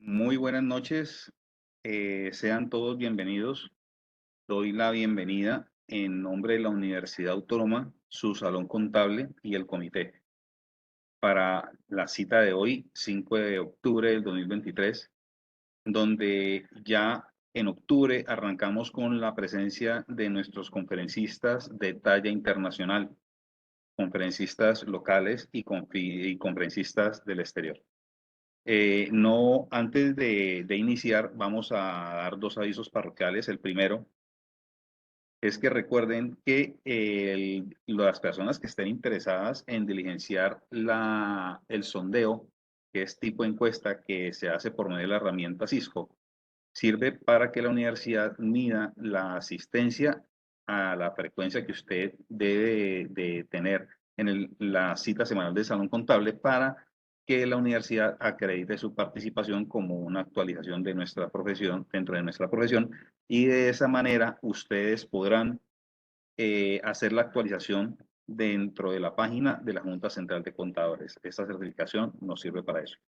Muy buenas noches, sean todos bienvenidos. Doy la bienvenida en nombre de la Universidad Autónoma, su salón contable y el comité para la cita de hoy, 5 de octubre del 2023, donde ya en octubre arrancamos con la presencia de nuestros conferencistas de talla internacional, conferencistas locales y conferencistas del exterior. No, antes de iniciar, vamos a dar dos avisos parroquiales. El primero es que recuerden que las personas que estén interesadas en diligenciar el sondeo, que es tipo encuesta que se hace por medio de la herramienta Cisco, sirve para que la universidad mida la asistencia a la frecuencia que usted debe de tener en la cita semanal del Salón Contable para que la universidad acredite su participación como una actualización de nuestra profesión, dentro de nuestra profesión, y de esa manera ustedes podrán hacer la actualización dentro de la página de la Junta Central de Contadores. Esta certificación nos sirve para eso.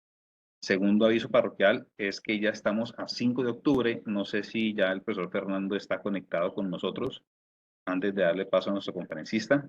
Segundo aviso parroquial es que ya estamos a 5 de octubre. No sé si ya el profesor Fernando está conectado con nosotros antes de darle paso a nuestro conferencista.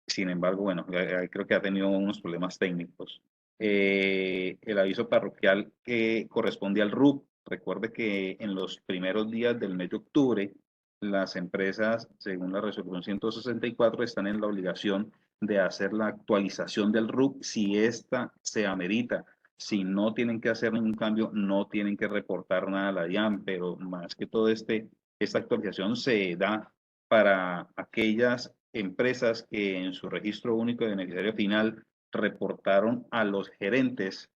Sin embargo, bueno, creo que ha tenido unos problemas técnicos. El aviso parroquial que corresponde al RUC. Recuerde que en los primeros días del mes de octubre, las empresas, según la resolución 164, están en la obligación de hacer la actualización del RUC si ésta se amerita. Si no tienen que hacer ningún cambio, no tienen que reportar nada a la DIAN, pero más que todo esta actualización se da para aquellas empresas que en su registro único de beneficiario final reportaron a los gerentes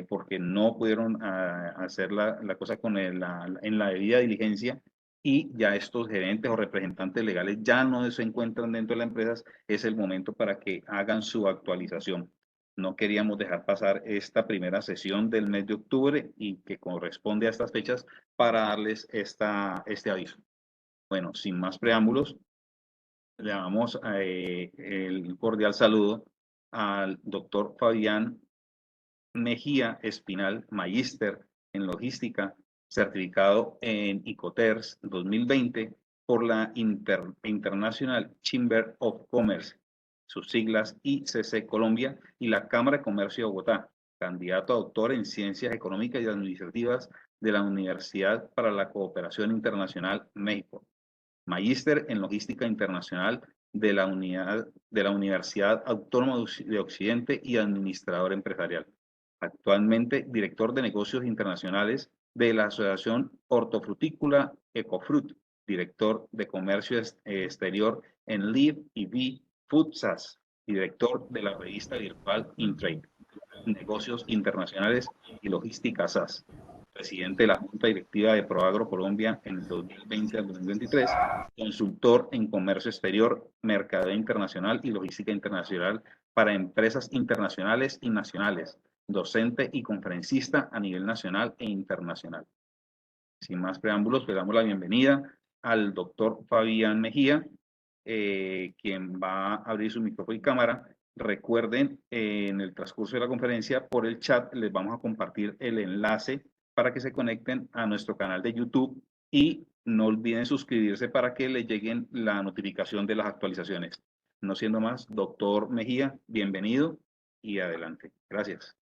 porque no pudieron hacer la cosa en la debida diligencia, y ya estos gerentes o representantes legales ya no se encuentran dentro de las empresas. Es el momento para que hagan su actualización. No queríamos dejar pasar esta primera sesión del mes de octubre y que corresponde a estas fechas para darles este aviso. Bueno, sin más preámbulos, le damos el cordial saludo al doctor Fabián Mejía Espinal, magíster en logística, certificado en Icoters 2020 por la International Chamber of Commerce, sus siglas ICC Colombia, y la Cámara de Comercio de Bogotá, candidato a doctor en Ciencias Económicas y Administrativas de la Universidad para la Cooperación Internacional México, magíster en Logística Internacional de la Universidad Autónoma de Occidente y administrador empresarial. Actualmente director de negocios internacionales de la Asociación Hortofrutícola Ecofruit, director de comercio exterior en Live y Be Foodsas, director de la revista virtual Intrade, negocios internacionales y logística SAS, presidente de la Junta Directiva de Proagro Colombia en el 2020 al 2023, consultor en comercio exterior, mercadeo internacional y logística internacional para empresas internacionales y nacionales, docente y conferencista a nivel nacional e internacional. Sin más preámbulos, le damos la bienvenida al doctor Fabián Mejía, quien va a abrir su micrófono y cámara. Recuerden, en el transcurso de la conferencia, por el chat, les vamos a compartir el enlace para que se conecten a nuestro canal de YouTube, y no olviden suscribirse para que les lleguen la notificación de las actualizaciones. No siendo más, doctor Mejía, bienvenido y adelante. Gracias.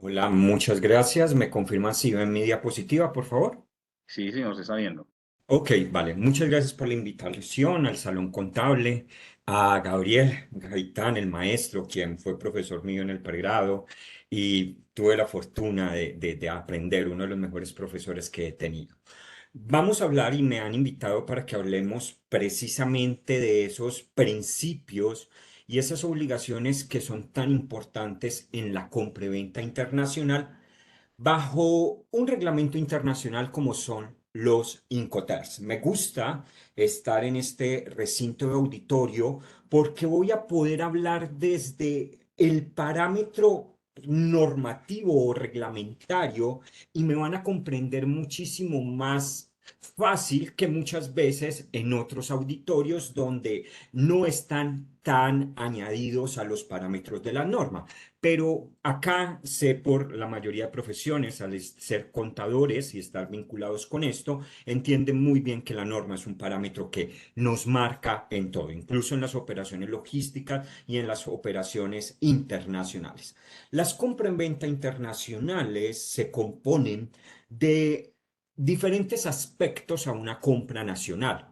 Hola, muchas gracias. ¿Me confirma si ven mi diapositiva, por favor? Sí, señor, se está viendo. Ok, vale. Muchas gracias por la invitación al Salón Contable, a Gabriel Gaitán, el maestro, quien fue profesor mío en el pregrado, y tuve la fortuna de aprender, uno de los mejores profesores que he tenido. Vamos a hablar y me han invitado para que hablemos precisamente de esos principios y esas obligaciones que son tan importantes en la compra y venta internacional bajo un reglamento internacional como son los Incoterms. Me gusta estar en este recinto de auditorio porque voy a poder hablar desde el parámetro normativo o reglamentario y me van a comprender muchísimo más fácil que muchas veces en otros auditorios donde no están tan añadidos a los parámetros de la norma. Pero acá sé por la mayoría de profesiones, al ser contadores y estar vinculados con esto, entienden muy bien que la norma es un parámetro que nos marca en todo, incluso en las operaciones logísticas y en las operaciones internacionales. Las compra en venta internacionales se componen de diferentes aspectos a una compra nacional.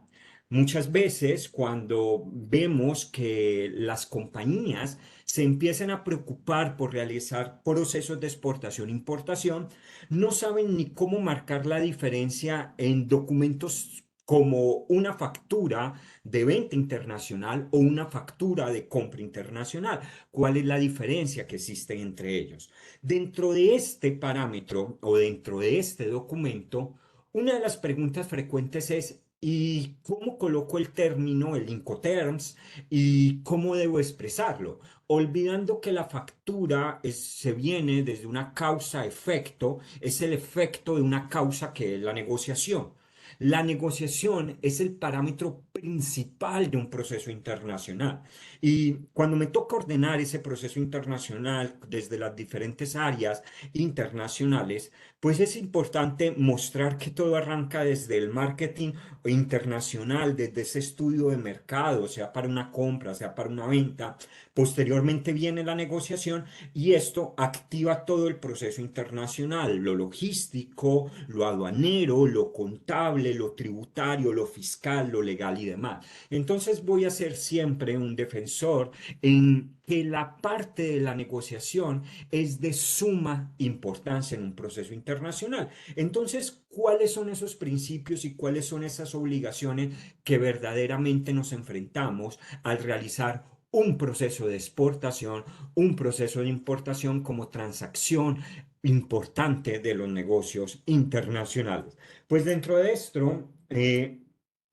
Muchas veces cuando vemos que las compañías se empiezan a preocupar por realizar procesos de exportación e importación, no saben ni cómo marcar la diferencia en documentos como una factura de venta internacional o una factura de compra internacional. ¿Cuál es la diferencia que existe entre ellos? Dentro de este parámetro o dentro de este documento, una de las preguntas frecuentes es: ¿y cómo coloco el término, el Incoterms, y cómo debo expresarlo? Olvidando que la factura se viene desde una causa-efecto, es el efecto de una causa que es la negociación. La negociación es el parámetro principal de un proceso internacional. Y cuando me toca ordenar ese proceso internacional desde las diferentes áreas internacionales, pues es importante mostrar que todo arranca desde el marketing internacional, desde ese estudio de mercado, sea para una compra, sea para una venta. Posteriormente viene la negociación y esto activa todo el proceso internacional, lo logístico, lo aduanero, lo contable, lo tributario, lo fiscal, lo legal y demás. Entonces voy a ser siempre un defensor en que la parte de la negociación es de suma importancia en un proceso internacional. Entonces, ¿cuáles son esos principios y cuáles son esas obligaciones que verdaderamente nos enfrentamos al realizar un proceso de exportación, un proceso de importación como transacción importante de los negocios internacionales? Pues dentro de esto,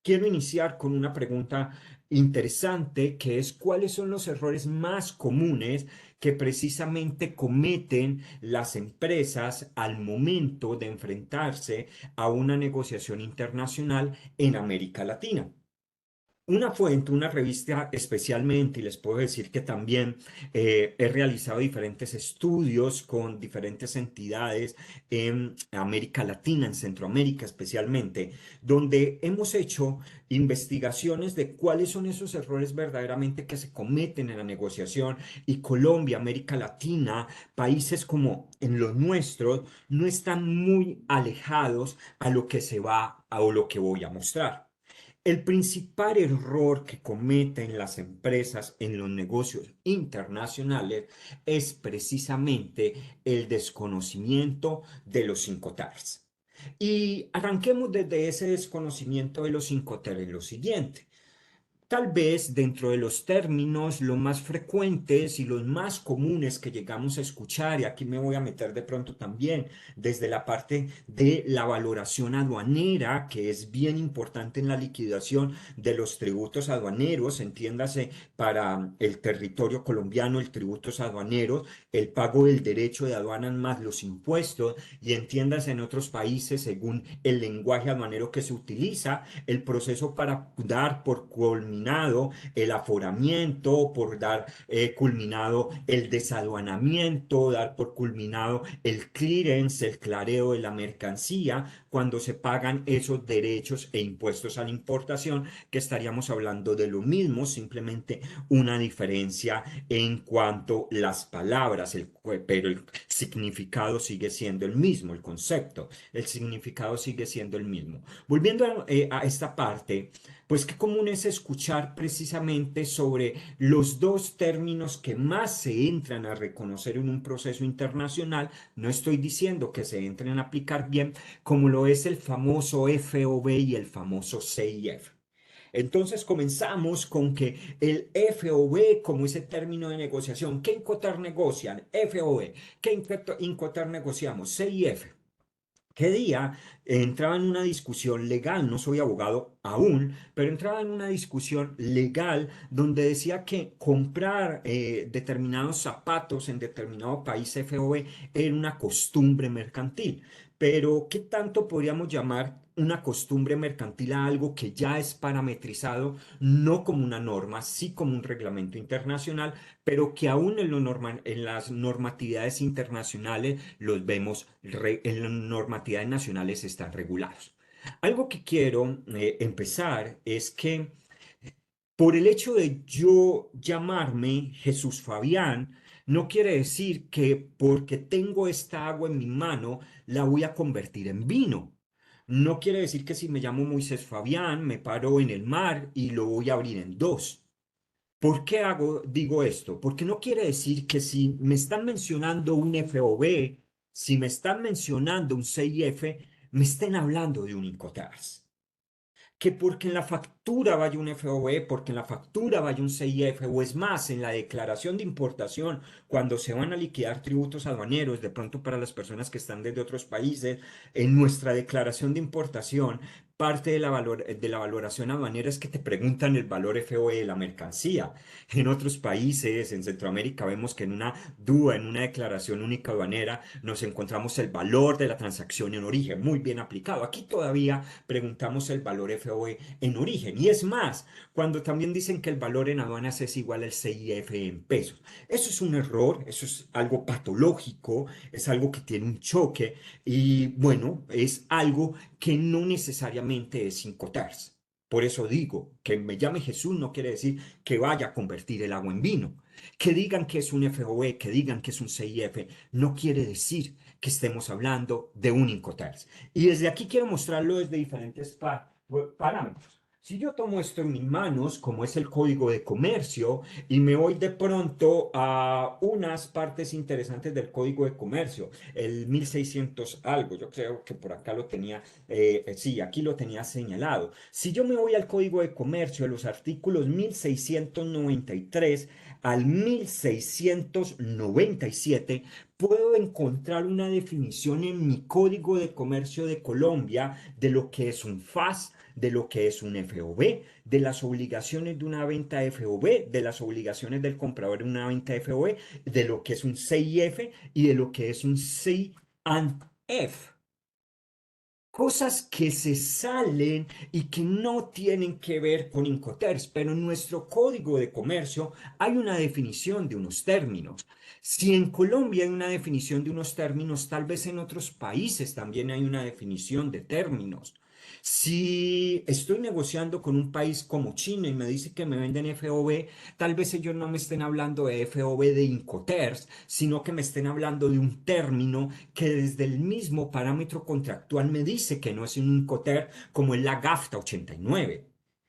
quiero iniciar con una pregunta interesante, que es: ¿cuáles son los errores más comunes que precisamente cometen las empresas al momento de enfrentarse a una negociación internacional en América Latina? Una fuente, una revista especialmente, y les puedo decir que también he realizado diferentes estudios con diferentes entidades en América Latina, en Centroamérica especialmente, donde hemos hecho investigaciones de cuáles son esos errores verdaderamente que se cometen en la negociación. Y Colombia, América Latina, países como en los nuestros, no están muy alejados a lo que se va o lo que voy a mostrar. El principal error que cometen las empresas en los negocios internacionales es precisamente el desconocimiento de los cinco T's. Y arranquemos desde ese desconocimiento de los cinco T's en lo siguiente. Tal vez dentro de los términos, los más frecuentes y los más comunes que llegamos a escuchar, y aquí me voy a meter de pronto también desde la parte de la valoración aduanera, que es bien importante en la liquidación de los tributos aduaneros, entiéndase para el territorio colombiano, el tributos aduaneros, el pago del derecho de aduanas más los impuestos, y entiéndase en otros países, según el lenguaje aduanero que se utiliza, el proceso para dar por culminado el aforamiento, por dar culminado el desaduanamiento, dar por culminado el clearance, el clareo de la mercancía, cuando se pagan esos derechos e impuestos a la importación, que estaríamos hablando de lo mismo, simplemente una diferencia en cuanto a las palabras, pero el significado sigue siendo el mismo, el concepto, el significado sigue siendo el mismo. Volviendo a esta parte, pues qué común es escuchar precisamente sobre los dos términos que más se entran a reconocer en un proceso internacional. No estoy diciendo que se entren a aplicar bien, como lo es el famoso FOB y el famoso CIF. Entonces comenzamos con que el FOB, como ese término de negociación, ¿qué Incoterm negocian? FOB, ¿qué Incoterm negociamos? CIF. ¿Qué día entraba en una discusión legal? No soy abogado aún, pero entraba en una discusión legal donde decía que comprar determinados zapatos en determinado país FOB era una costumbre mercantil. Pero ¿qué tanto podríamos llamar una costumbre mercantil a algo que ya es parametrizado, no como una norma, sí como un reglamento internacional, pero que aún en las normatividades internacionales los vemos, en las normatividades nacionales están regulados. Algo que quiero empezar es que por el hecho de yo llamarme Jesús Fabián, no quiere decir que porque tengo esta agua en mi mano la voy a convertir en vino. No quiere decir que si me llamo Moisés Fabián, me paro en el mar y lo voy a abrir en dos. ¿Por qué digo esto? Porque no quiere decir que si me están mencionando un FOB, si me están mencionando un CIF, me estén hablando de un Incoterms, que porque en la factura vaya un FOB, porque en la factura vaya un CIF, o es más, en la declaración de importación, cuando se van a liquidar tributos aduaneros, de pronto para las personas que están desde otros países, en nuestra declaración de importación, parte de la valoración aduanera es que te preguntan el valor FOB de la mercancía. En otros países, en Centroamérica, vemos que en una DUA, en una declaración única aduanera, nos encontramos el valor de la transacción en origen, muy bien aplicado. Aquí todavía preguntamos el valor FOB en origen. Y es más, cuando también dicen que el valor en aduanas es igual al CIF en pesos. Eso es un error, eso es algo patológico, es algo que tiene un choque y bueno, es algo que no necesariamente es Incoterms. Por eso digo, que me llame Jesús no quiere decir que vaya a convertir el agua en vino. Que digan que es un FOB, que digan que es un CIF, no quiere decir que estemos hablando de un Incoterms. Y desde aquí quiero mostrarlo desde diferentes parámetros. Si yo tomo esto en mis manos, como es el código de comercio, y me voy de pronto a unas partes interesantes del código de comercio, el 1600 algo, yo creo que por acá lo tenía, sí, aquí lo tenía señalado. Si yo me voy al código de comercio, de los artículos 1693 al 1697, puedo encontrar una definición en mi Código de Comercio de Colombia de lo que es un FAS, de lo que es un FOB, de las obligaciones de una venta FOB, de las obligaciones del comprador en una venta FOB, de lo que es un CIF y de lo que es un C&F. Cosas que se salen y que no tienen que ver con Incoterms, pero en nuestro código de comercio hay una definición de unos términos. Si en Colombia hay una definición de unos términos, tal vez en otros países también hay una definición de términos. Si estoy negociando con un país como China y me dice que me venden FOB, tal vez ellos no me estén hablando de FOB de Incoterms, sino que me estén hablando de un término que desde el mismo parámetro contractual me dice que no es un Incoterm como es la GAFTA 89.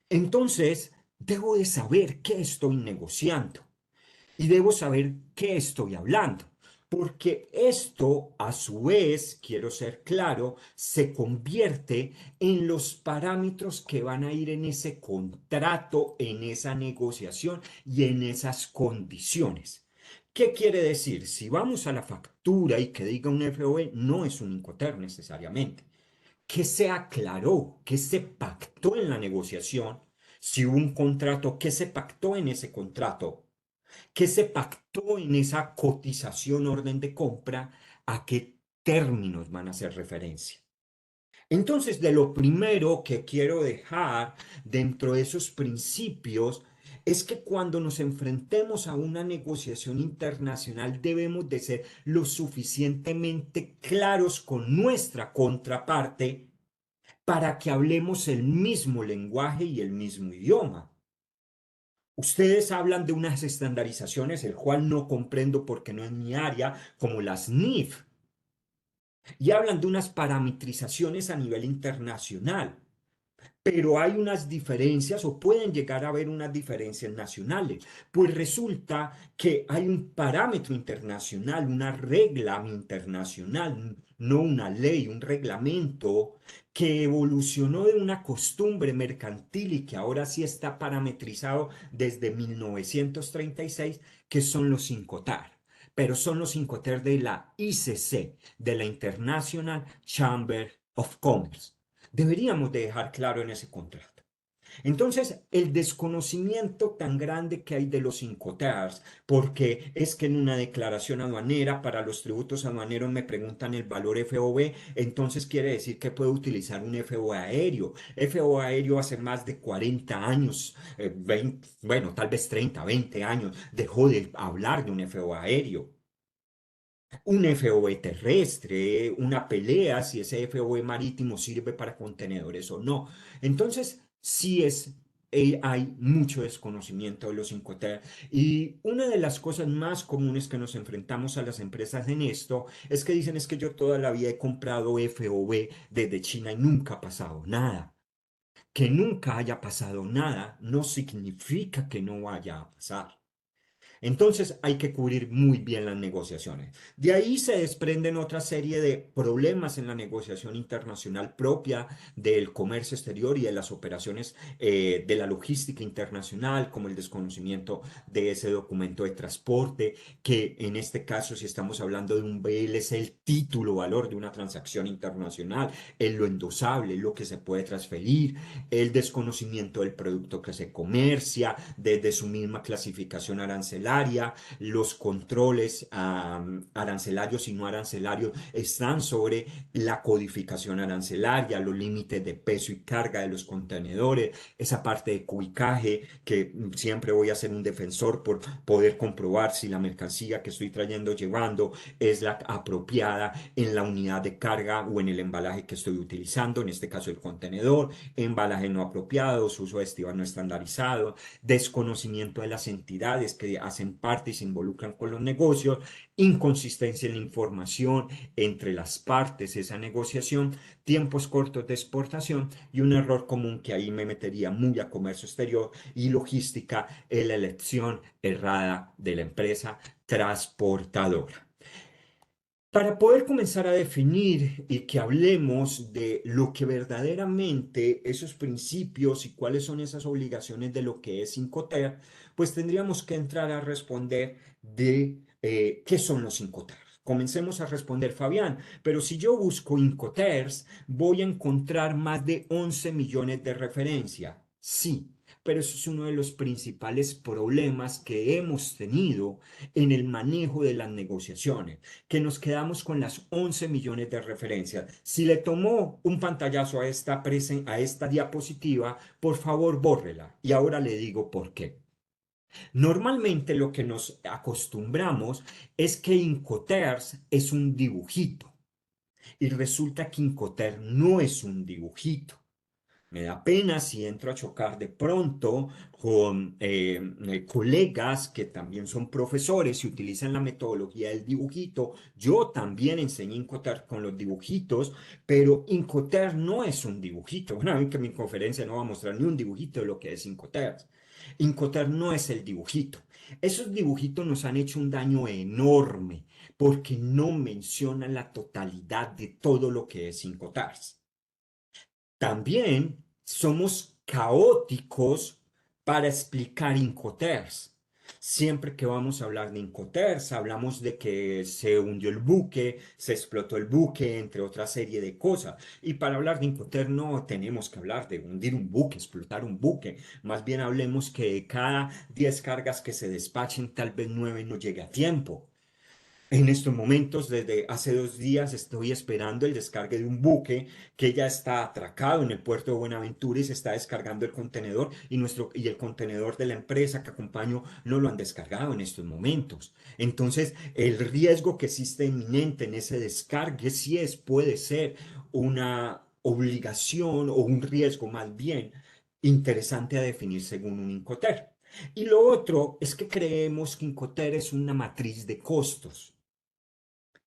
Entonces, debo de saber qué estoy negociando y debo saber qué estoy hablando. Porque esto, a su vez, quiero ser claro, se convierte en los parámetros que van a ir en ese contrato, en esa negociación y en esas condiciones. ¿Qué quiere decir? Si vamos a la factura y que diga un FOB, no es un Incoterm necesariamente. ¿Qué se aclaró? ¿Qué se pactó en la negociación? Si hubo un contrato, ¿qué se pactó en ese contrato? ¿Qué se pactó en esa cotización orden de compra? ¿A qué términos van a hacer referencia? Entonces, de lo primero que quiero dejar dentro de esos principios es que cuando nos enfrentemos a una negociación internacional debemos de ser lo suficientemente claros con nuestra contraparte para que hablemos el mismo lenguaje y el mismo idioma. Ustedes hablan de unas estandarizaciones, el cual no comprendo porque no es mi área, como las NIF, y hablan de unas parametrizaciones a nivel internacional, pero hay unas diferencias o pueden llegar a haber unas diferencias nacionales. Pues resulta que hay un parámetro internacional, una regla internacional, no una ley, un reglamento que evolucionó de una costumbre mercantil y que ahora sí está parametrizado desde 1936, que son los Incoterm. Pero son los Incoterm de la ICC, de la International Chamber of Commerce. Deberíamos de dejar claro en ese contrato. Entonces, el desconocimiento tan grande que hay de los Incoterms, porque es que en una declaración aduanera para los tributos aduaneros me preguntan el valor FOB, entonces quiere decir que puedo utilizar un FO aéreo. FO aéreo hace más de 40 años, 20, bueno, tal vez 30, 20 años, dejó de hablar de un FO aéreo. Un FOB terrestre, una pelea, si ese FOB marítimo sirve para contenedores o no. Entonces, sí hay mucho desconocimiento de los Incoterms. Y una de las cosas más comunes que nos enfrentamos a las empresas en esto es que dicen es que yo toda la vida he comprado FOB desde China y nunca ha pasado nada. Que nunca haya pasado nada no significa que no vaya a pasar. Entonces hay que cubrir muy bien las negociaciones. De ahí se desprenden otra serie de problemas en la negociación internacional propia del comercio exterior y de las operaciones de la logística internacional, como el desconocimiento de ese documento de transporte, que en este caso, si estamos hablando de un BL, es el título valor de una transacción internacional, es lo endosable, lo que se puede transferir, el desconocimiento del producto que se comercia, desde su misma clasificación arancelaria, los controles arancelarios y no arancelarios están sobre la codificación arancelaria, los límites de peso y carga de los contenedores, esa parte de cubicaje que siempre voy a ser un defensor por poder comprobar si la mercancía que estoy trayendo llevando es la apropiada en la unidad de carga o en el embalaje que estoy utilizando, en este caso el contenedor, embalaje no apropiado, su uso estivo no estandarizado, desconocimiento de las entidades que hacen parte y se involucran con los negocios, inconsistencia en la información entre las partes de esa negociación, tiempos cortos de exportación y un error común que ahí me metería muy a comercio exterior y logística es la elección errada de la empresa transportadora. Para poder comenzar a definir y que hablemos de lo que verdaderamente esos principios y cuáles son esas obligaciones de lo que es Incoterm, pues tendríamos que entrar a responder de qué son los Incoterms. Comencemos a responder, Fabián, pero si yo busco Incoterms, voy a encontrar más de 11 millones de referencias. Sí, pero eso es uno de los principales problemas que hemos tenido en el manejo de las negociaciones, que nos quedamos con las 11 millones de referencias. Si le tomó un pantallazo a esta diapositiva, por favor, bórrela. Y ahora le digo por qué. Normalmente lo que nos acostumbramos es que Incoterms es un dibujito. Y resulta que Incoterm no es un dibujito. Me da pena si entro a chocar de pronto con colegas que también son profesores y utilizan la metodología del dibujito. Yo también enseñé Incoterm con los dibujitos, pero Incoterm no es un dibujito. Bueno, a mí que mi conferencia no va a mostrar ni un dibujito de lo que es Incoterm. Incoterm no es el dibujito. Esos dibujitos nos han hecho un daño enorme porque no mencionan la totalidad de todo lo que es Incoterm. También somos caóticos para explicar Incoterms. Siempre que vamos a hablar de Incoterms, hablamos de que se hundió el buque, se explotó el buque, entre otra serie de cosas. Y para hablar de Incoterms no tenemos que hablar de hundir un buque, explotar un buque. Más bien hablemos que de cada 10 cargas que se despachen, tal vez 9 no llegue a tiempo. En estos momentos, desde hace 2 días, estoy esperando el descargue de un buque que ya está atracado en el puerto de Buenaventura y se está descargando el contenedor y el contenedor de la empresa que acompaño no lo han descargado en estos momentos. Entonces, el riesgo que existe inminente en ese descargue puede ser una obligación o un riesgo más bien interesante a definir según un Incoterm. Y lo otro es que creemos que Incoterm es una matriz de costos.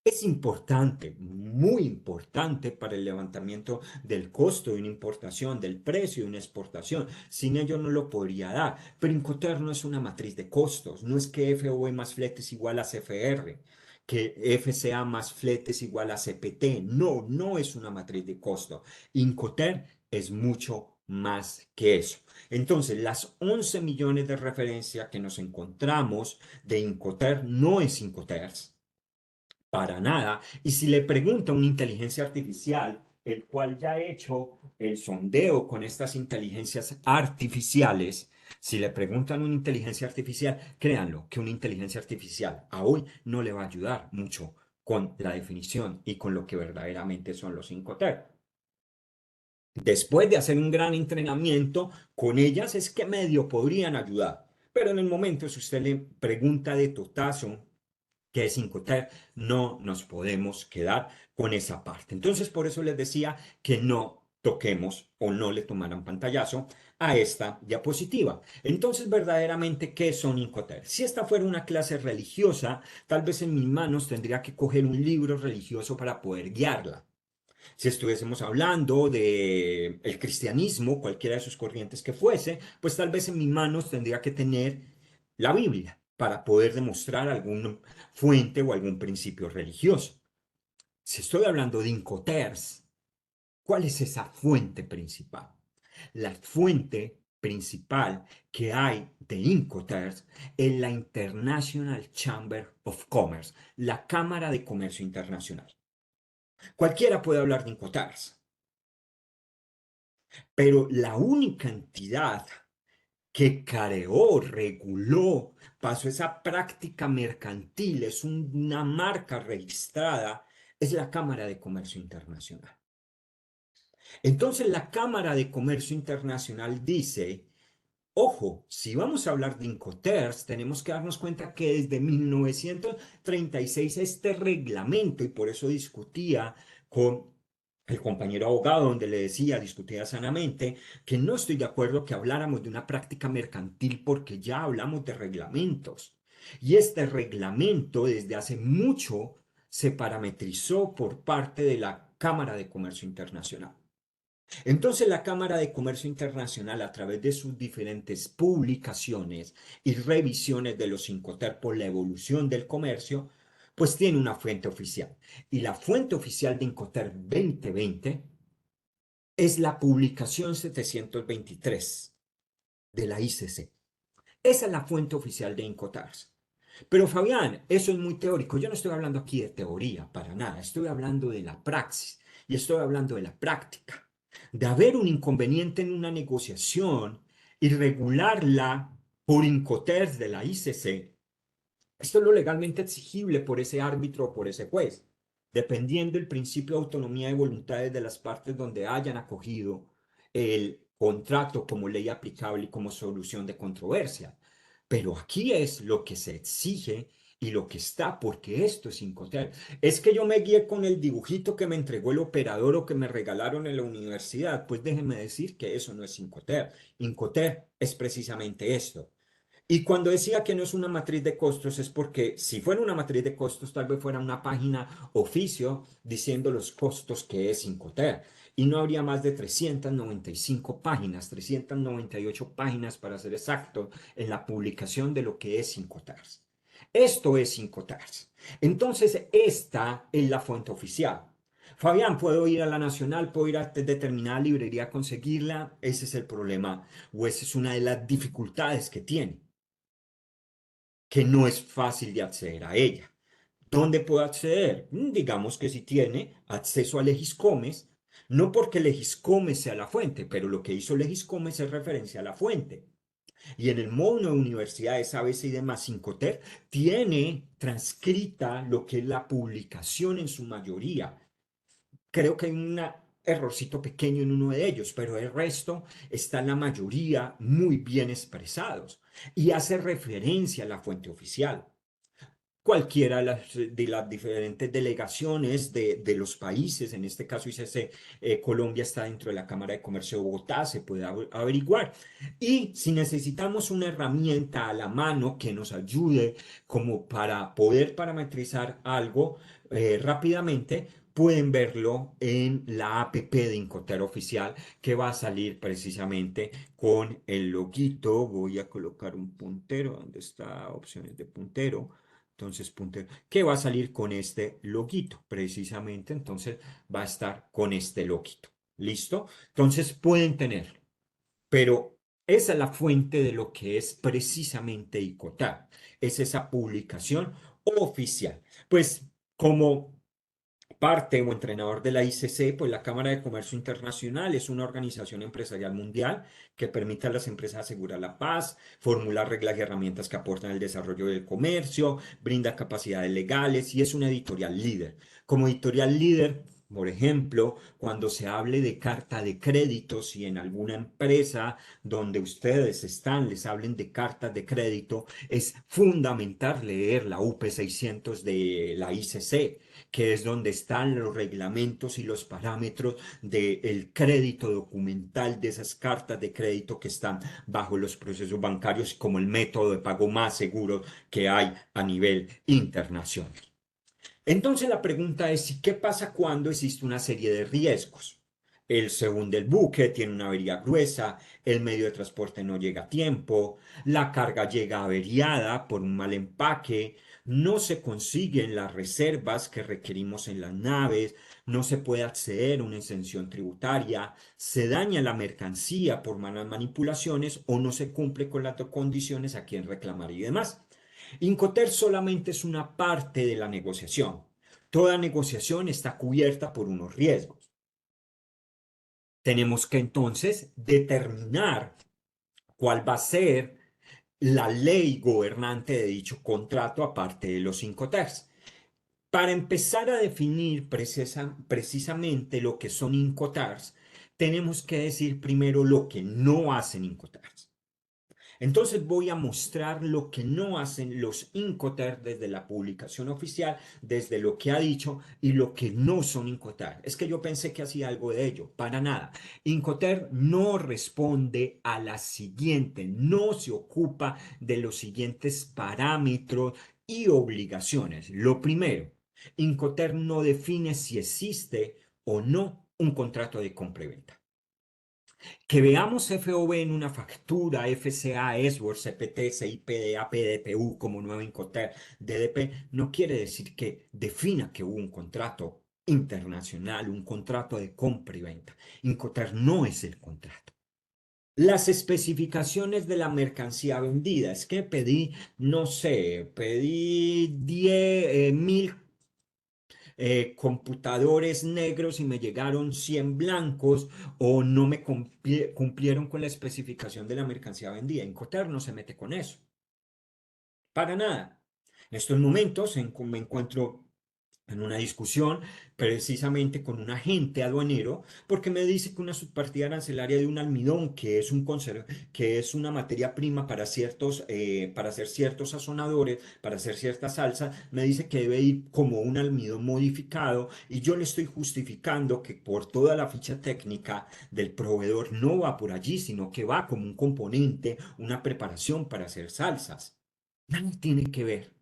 Es importante, muy importante para el levantamiento del costo de una importación, del precio de una exportación. Sin ello no lo podría dar. Pero Incoterm no es una matriz de costos. No es que FOB más flete es igual a CFR, que FCA más flete es igual a CPT. No, no es una matriz de costos. Incoterm es mucho más que eso. Entonces, las 11 millones de referencias que nos encontramos de Incoterm no es Incoterm para nada. Y si le pregunta a una inteligencia artificial el cual ya ha hecho el sondeo con estas inteligencias artificiales. Si le preguntan una inteligencia artificial, créanlo que una inteligencia artificial a hoy no le va a ayudar mucho con la definición y con lo que verdaderamente son los 5T. Después de hacer un gran entrenamiento con ellas es que medio podrían ayudar. Pero en el momento, si usted le pregunta de totazo qué es 5T, no nos podemos quedar con esa parte. Entonces, por eso les decía que no toquemos o no le tomaran pantallazo a esta diapositiva. Entonces, verdaderamente, ¿qué son 5T? Si esta fuera una clase religiosa, tal vez en mis manos tendría que coger un libro religioso para poder guiarla. Si estuviésemos hablando de el cristianismo, cualquiera de sus corrientes que fuese, pues tal vez en mis manos tendría que tener la Biblia para poder demostrar alguna fuente o algún principio religioso. Si estoy hablando de Incoters, ¿cuál es esa fuente principal? La fuente principal que hay de Incoters es la International Chamber of Commerce, la Cámara de Comercio Internacional. Cualquiera puede hablar de Incoters, pero la única entidad que creó, reguló, pasó esa práctica mercantil, es una marca registrada, es la Cámara de Comercio Internacional. Entonces la Cámara de Comercio Internacional dice, ojo, si vamos a hablar de Incoterms, tenemos que darnos cuenta que desde 1936 este reglamento, y por eso discutía con el compañero abogado, donde le decía, discutía sanamente, que no estoy de acuerdo que habláramos de una práctica mercantil porque ya hablamos de reglamentos. Y este reglamento desde hace mucho se parametrizó por parte de la Cámara de Comercio Internacional. Entonces la Cámara de Comercio Internacional, a través de sus diferentes publicaciones y revisiones de los Incoterms por la evolución del comercio, pues tiene una fuente oficial. Y la fuente oficial de Incoterms 2020 es la publicación 723 de la ICC. Esa es la fuente oficial de Incoterms. Pero Fabián, eso es muy teórico. Yo no estoy hablando aquí de teoría para nada. Estoy hablando de la praxis y estoy hablando de la práctica. De haber un inconveniente en una negociación y regularla por Incoterms de la ICC, esto es lo legalmente exigible por ese árbitro o por ese juez, dependiendo del principio de autonomía de voluntades de las partes donde hayan acogido el contrato como ley aplicable y como solución de controversia. Pero aquí es lo que se exige y lo que está, porque esto es Incoterms. Es que yo me guié con el dibujito que me entregó el operador o que me regalaron en la universidad. Pues déjenme decir que eso no es Incoterms. Incoterms es precisamente esto. Y cuando decía que no es una matriz de costos es porque si fuera una matriz de costos, tal vez fuera una página oficio diciendo los costos que es Incoterms. Y no habría más de 395 páginas, 398 páginas para ser exacto, en la publicación de lo que es Incoterms. Esto es Incoterms. Entonces, esta es la fuente oficial. Fabián, ¿puedo ir a la Nacional? ¿Puedo ir a determinada librería a conseguirla? Ese es el problema, o esa es una de las dificultades que tiene, que no es fácil de acceder a ella. ¿Dónde puedo acceder? Digamos que si tiene acceso a Legiscomes, no porque Legiscomes sea la fuente, pero lo que hizo Legiscomes es referencia a la fuente. Y en el módulo de universidades ABC y demás, Cincoter tiene transcrita lo que es la publicación en su mayoría. Creo que hay un errorcito pequeño en uno de ellos, pero el resto está en la mayoría muy bien expresados y hace referencia a la fuente oficial. Cualquiera de las diferentes delegaciones de los países, en este caso ICC, Colombia está dentro de la Cámara de Comercio de Bogotá, se puede averiguar. Y si necesitamos una herramienta a la mano que nos ayude como para poder parametrizar algo rápidamente, pueden verlo en la APP de Incoterm oficial que va a salir precisamente con el loguito. Voy a colocar un puntero, ¿dónde está opciones de puntero? Entonces, puntero, que va a salir con este loguito, precisamente. Entonces, va a estar con este loguito. ¿Listo? Entonces, pueden tenerlo. Pero esa es la fuente de lo que es precisamente ICOTAR. Es esa publicación oficial. Pues, como parte o entrenador de la ICC, pues la Cámara de Comercio Internacional es una organización empresarial mundial que permite a las empresas asegurar la paz, formular reglas y herramientas que aportan al desarrollo del comercio, brinda capacidades legales y es una editorial líder. Como editorial líder, por ejemplo, cuando se hable de carta de crédito, si en alguna empresa donde ustedes están les hablen de cartas de crédito, es fundamental leer la UP 600 de la ICC, que es donde están los reglamentos y los parámetros del crédito documental, de esas cartas de crédito que están bajo los procesos bancarios como el método de pago más seguro que hay a nivel internacional. Entonces la pregunta es, ¿qué pasa cuando existe una serie de riesgos? Se hunde el buque, tiene una avería gruesa, el medio de transporte no llega a tiempo, la carga llega averiada por un mal empaque, no se consiguen las reservas que requerimos en las naves, no se puede acceder a una exención tributaria, se daña la mercancía por malas manipulaciones o no se cumple con las condiciones a quien reclamar y demás. Incoterm solamente es una parte de la negociación. Toda negociación está cubierta por unos riesgos. Tenemos que entonces determinar cuál va a ser la ley gobernante de dicho contrato aparte de los Incoterms. Para empezar a definir precisamente lo que son Incoterms, tenemos que decir primero lo que no hacen Incoterms. Entonces voy a mostrar lo que no hacen los Incoterms desde la publicación oficial, desde lo que ha dicho y lo que no son Incoterms. Es que yo pensé que hacía algo de ello, para nada. Incoterm no responde a la siguiente, no se ocupa de los siguientes parámetros y obligaciones. Lo primero, Incoterm no define si existe o no un contrato de compra y venta. Que veamos FOB en una factura, FCA, SWORD, CPT, CIPDA, PDPU como nuevo Incoterm, DDP, no quiere decir que defina que hubo un contrato internacional, un contrato de compra y venta. Incoterm no es el contrato. Las especificaciones de la mercancía vendida, es que pedí, no sé, pedí 10.000 computadores negros y me llegaron 100 blancos o no me cumplieron con la especificación de la mercancía vendida. Incoterm no se mete con eso. Para nada. En estos momentos me encuentro en una discusión precisamente con un agente aduanero porque me dice que una subpartida arancelaria de un almidón que es una materia prima para hacer ciertos sazonadores, para hacer ciertas salsas, me dice que debe ir como un almidón modificado y yo le estoy justificando que por toda la ficha técnica del proveedor no va por allí, sino que va como un componente, una preparación para hacer salsas. Nada tiene que ver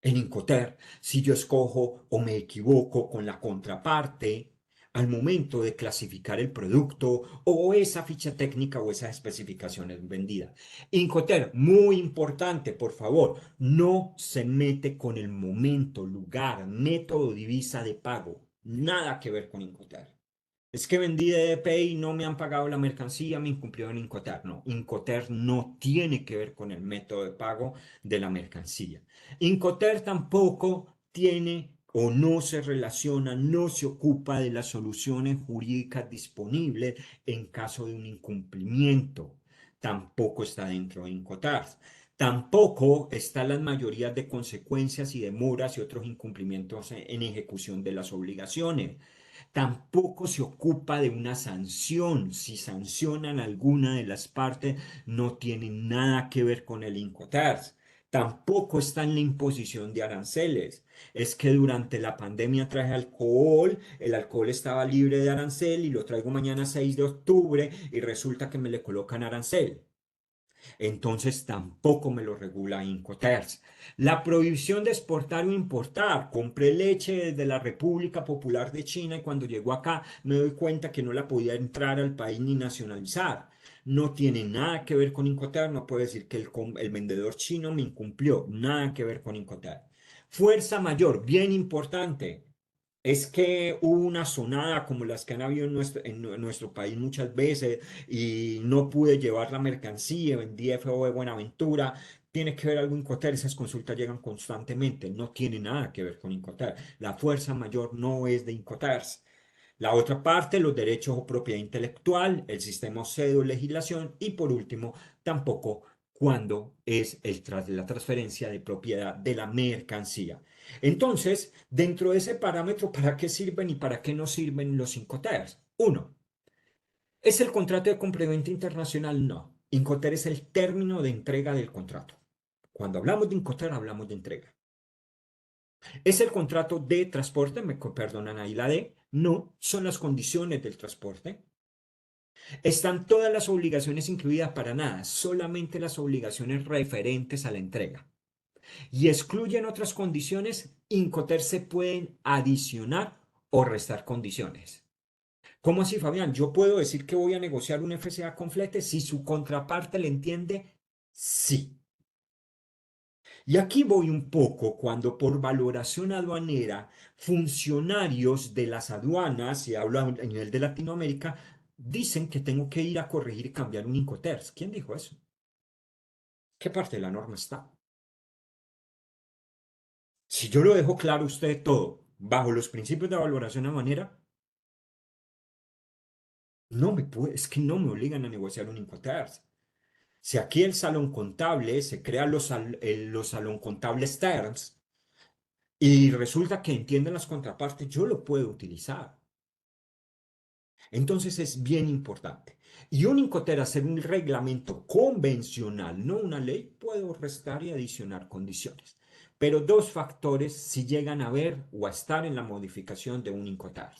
en Incoterm si yo escojo o me equivoco con la contraparte al momento de clasificar el producto o esa ficha técnica o esas especificaciones vendidas. Incoterm, muy importante, por favor, no se mete con el momento, lugar, método, divisa de pago. Nada que ver con Incoterm. Es que vendí DDP y no me han pagado la mercancía, me incumplieron Incoterm. No, Incoterm no tiene que ver con el método de pago de la mercancía. Incoterm tampoco tiene o no se relaciona, no se ocupa de las soluciones jurídicas disponibles en caso de un incumplimiento. Tampoco está dentro de Incoterm. Tampoco están las mayorías de consecuencias y demoras y otros incumplimientos en ejecución de las obligaciones. Tampoco se ocupa de una sanción. Si sancionan alguna de las partes, no tiene nada que ver con el Incoterm. Tampoco está en la imposición de aranceles. Es que durante la pandemia traje alcohol, el alcohol estaba libre de arancel y lo traigo mañana 6 de octubre y resulta que me le colocan arancel. Entonces tampoco me lo regula Incoterms. La prohibición de exportar o importar. Compré leche desde la República Popular de China y cuando llegó acá me doy cuenta que no la podía entrar al país ni nacionalizar. No tiene nada que ver con Incoterms. No puedo decir que el vendedor chino me incumplió. Nada que ver con Incoterms. Fuerza mayor, bien importante. Es que hubo una sonada como las que han habido en nuestro país muchas veces y no pude llevar la mercancía, vendí FO de Buenaventura, tiene que ver algo Incoterm, esas consultas llegan constantemente, no tiene nada que ver con Incoterm. La fuerza mayor no es de Incoterm. La otra parte, los derechos o propiedad intelectual, el sistema OCEDO, legislación y por último, tampoco cuando es la transferencia de propiedad de la mercancía. Entonces, dentro de ese parámetro, ¿para qué sirven y para qué no sirven los Incoterms? Uno, ¿es el contrato de complemento internacional? No. Incoterm es el término de entrega del contrato. Cuando hablamos de Incoterm, hablamos de entrega. ¿Es el contrato de transporte? Me perdonan ahí la D. No, son las condiciones del transporte. Están todas las obligaciones incluidas para nada, solamente las obligaciones referentes a la entrega. Y excluyen otras condiciones, Incoterm se pueden adicionar o restar condiciones. ¿Cómo así, Fabián? Yo puedo decir que voy a negociar un FCA con flete si su contraparte le entiende sí. Y aquí voy un poco cuando por valoración aduanera, funcionarios de las aduanas, y hablo a nivel de Latinoamérica, dicen que tengo que ir a corregir y cambiar un Incoterm. ¿Quién dijo eso? ¿Qué parte de la norma está? Si yo lo dejo claro a usted todo, bajo los principios de valoración aduanera, no me puede, es que no me obligan a negociar un Incoterm. Si aquí el salón contable se crea los salón contables terms y resulta que entienden las contrapartes, yo lo puedo utilizar. Entonces es bien importante. Y un Incoterm hacer un reglamento convencional, no una ley, puedo restar y adicionar condiciones. Pero dos factores si llegan a ver o a estar en la modificación de un Incoterm.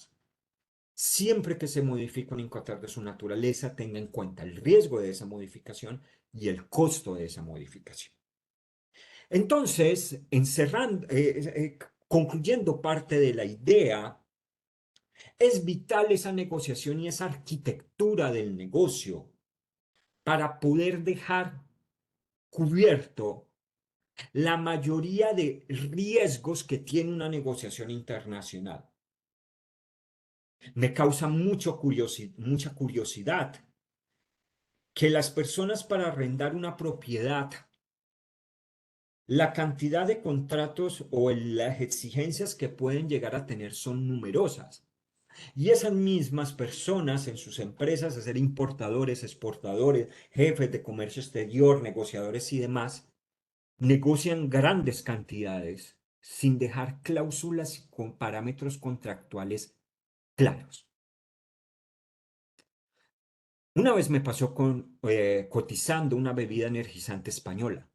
Siempre que se modifica un Incoterm de su naturaleza, tenga en cuenta el riesgo de esa modificación y el costo de esa modificación. Entonces, concluyendo parte de la idea, es vital esa negociación y esa arquitectura del negocio para poder dejar cubierto la mayoría de riesgos que tiene una negociación internacional. Me causa mucha curiosidad que las personas para arrendar una propiedad, la cantidad de contratos o las exigencias que pueden llegar a tener son numerosas. Y esas mismas personas en sus empresas, a ser importadores, exportadores, jefes de comercio exterior, negociadores y demás, negocian grandes cantidades sin dejar cláusulas con parámetros contractuales claros. Una vez me pasó cotizando una bebida energizante española.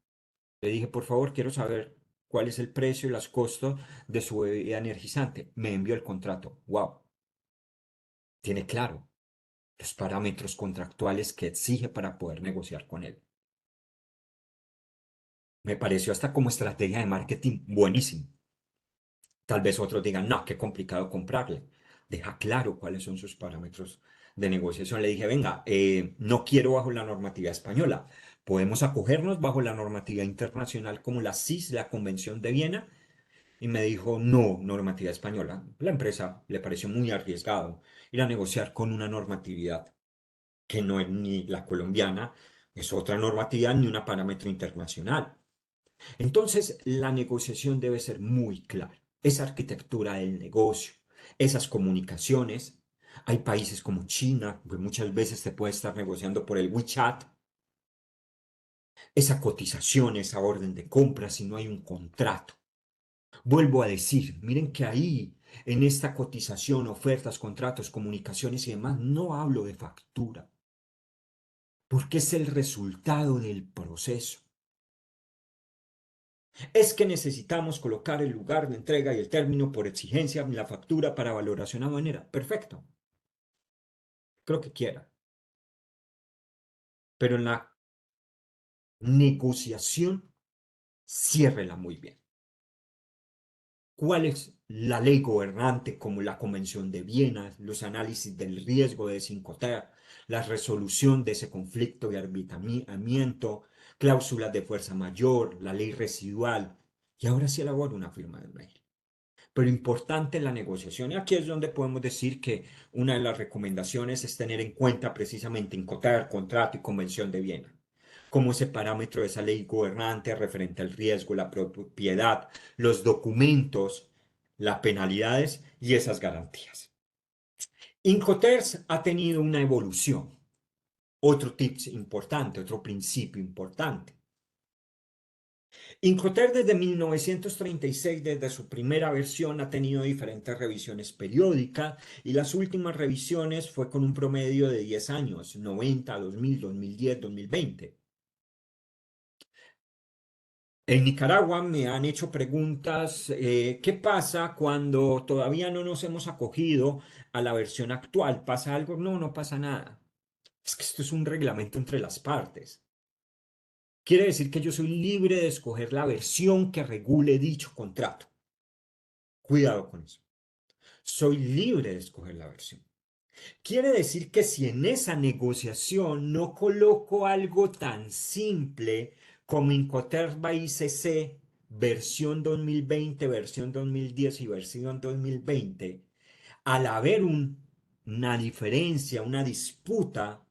Le dije, por favor, quiero saber cuál es el precio y los costos de su bebida energizante. Me envió el contrato. ¡Wow! Tiene claro los parámetros contractuales que exige para poder negociar con él. Me pareció hasta como estrategia de marketing buenísimo. Tal vez otros digan, no, qué complicado comprarle. Deja claro cuáles son sus parámetros de negociación. Le dije, venga, no quiero bajo la normativa española. Podemos acogernos bajo la normativa internacional como la CIS, la Convención de Viena. Y me dijo, no, normativa española. La empresa le pareció muy arriesgado ir a negociar con una normatividad que no es ni la colombiana, es otra normativa ni un parámetro internacional. Entonces, la negociación debe ser muy clara. Esa arquitectura del negocio, esas comunicaciones. Hay países como China, que muchas veces se puede estar negociando por el WeChat. Esa cotización, esa orden de compra, si no hay un contrato. Vuelvo a decir, miren que ahí, en esta cotización, ofertas, contratos, comunicaciones y demás, no hablo de factura, porque es el resultado del proceso. Es que necesitamos colocar el lugar de entrega y el término por exigencia en la factura para valoración aduanera. Perfecto, creo que quiera. Pero en la negociación, ciérrela muy bien. ¿Cuál es la ley gobernante como la Convención de Viena, los análisis del riesgo de Cincotea, la resolución de ese conflicto de arbitramiento, cláusulas de fuerza mayor, la ley residual? Y ahora sí elaboro una firma de mail. Pero importante la negociación. Y aquí es donde podemos decir que una de las recomendaciones es tener en cuenta precisamente Incoterm, contrato y Convención de Viena. como ese parámetro de esa ley gobernante referente al riesgo, la propiedad, los documentos, las penalidades y esas garantías. Incoterms ha tenido una evolución. Otro tips importante, otro principio importante. Incoterms desde 1936, desde su primera versión, ha tenido diferentes revisiones periódicas y las últimas revisiones fue con un promedio de 10 años, 90, 2000, 2010, 2020. En Nicaragua me han hecho preguntas, ¿qué pasa cuando todavía no nos hemos acogido a la versión actual? ¿Pasa algo? No, no pasa nada. Es que esto es un reglamento entre las partes. Quiere decir que yo soy libre de escoger la versión que regule dicho contrato. Cuidado con eso. Soy libre de escoger la versión. Quiere decir que si en esa negociación no coloco algo tan simple como Incoterms ICC, versión 2020, versión 2010 y versión 2020, al haber una diferencia, una disputa,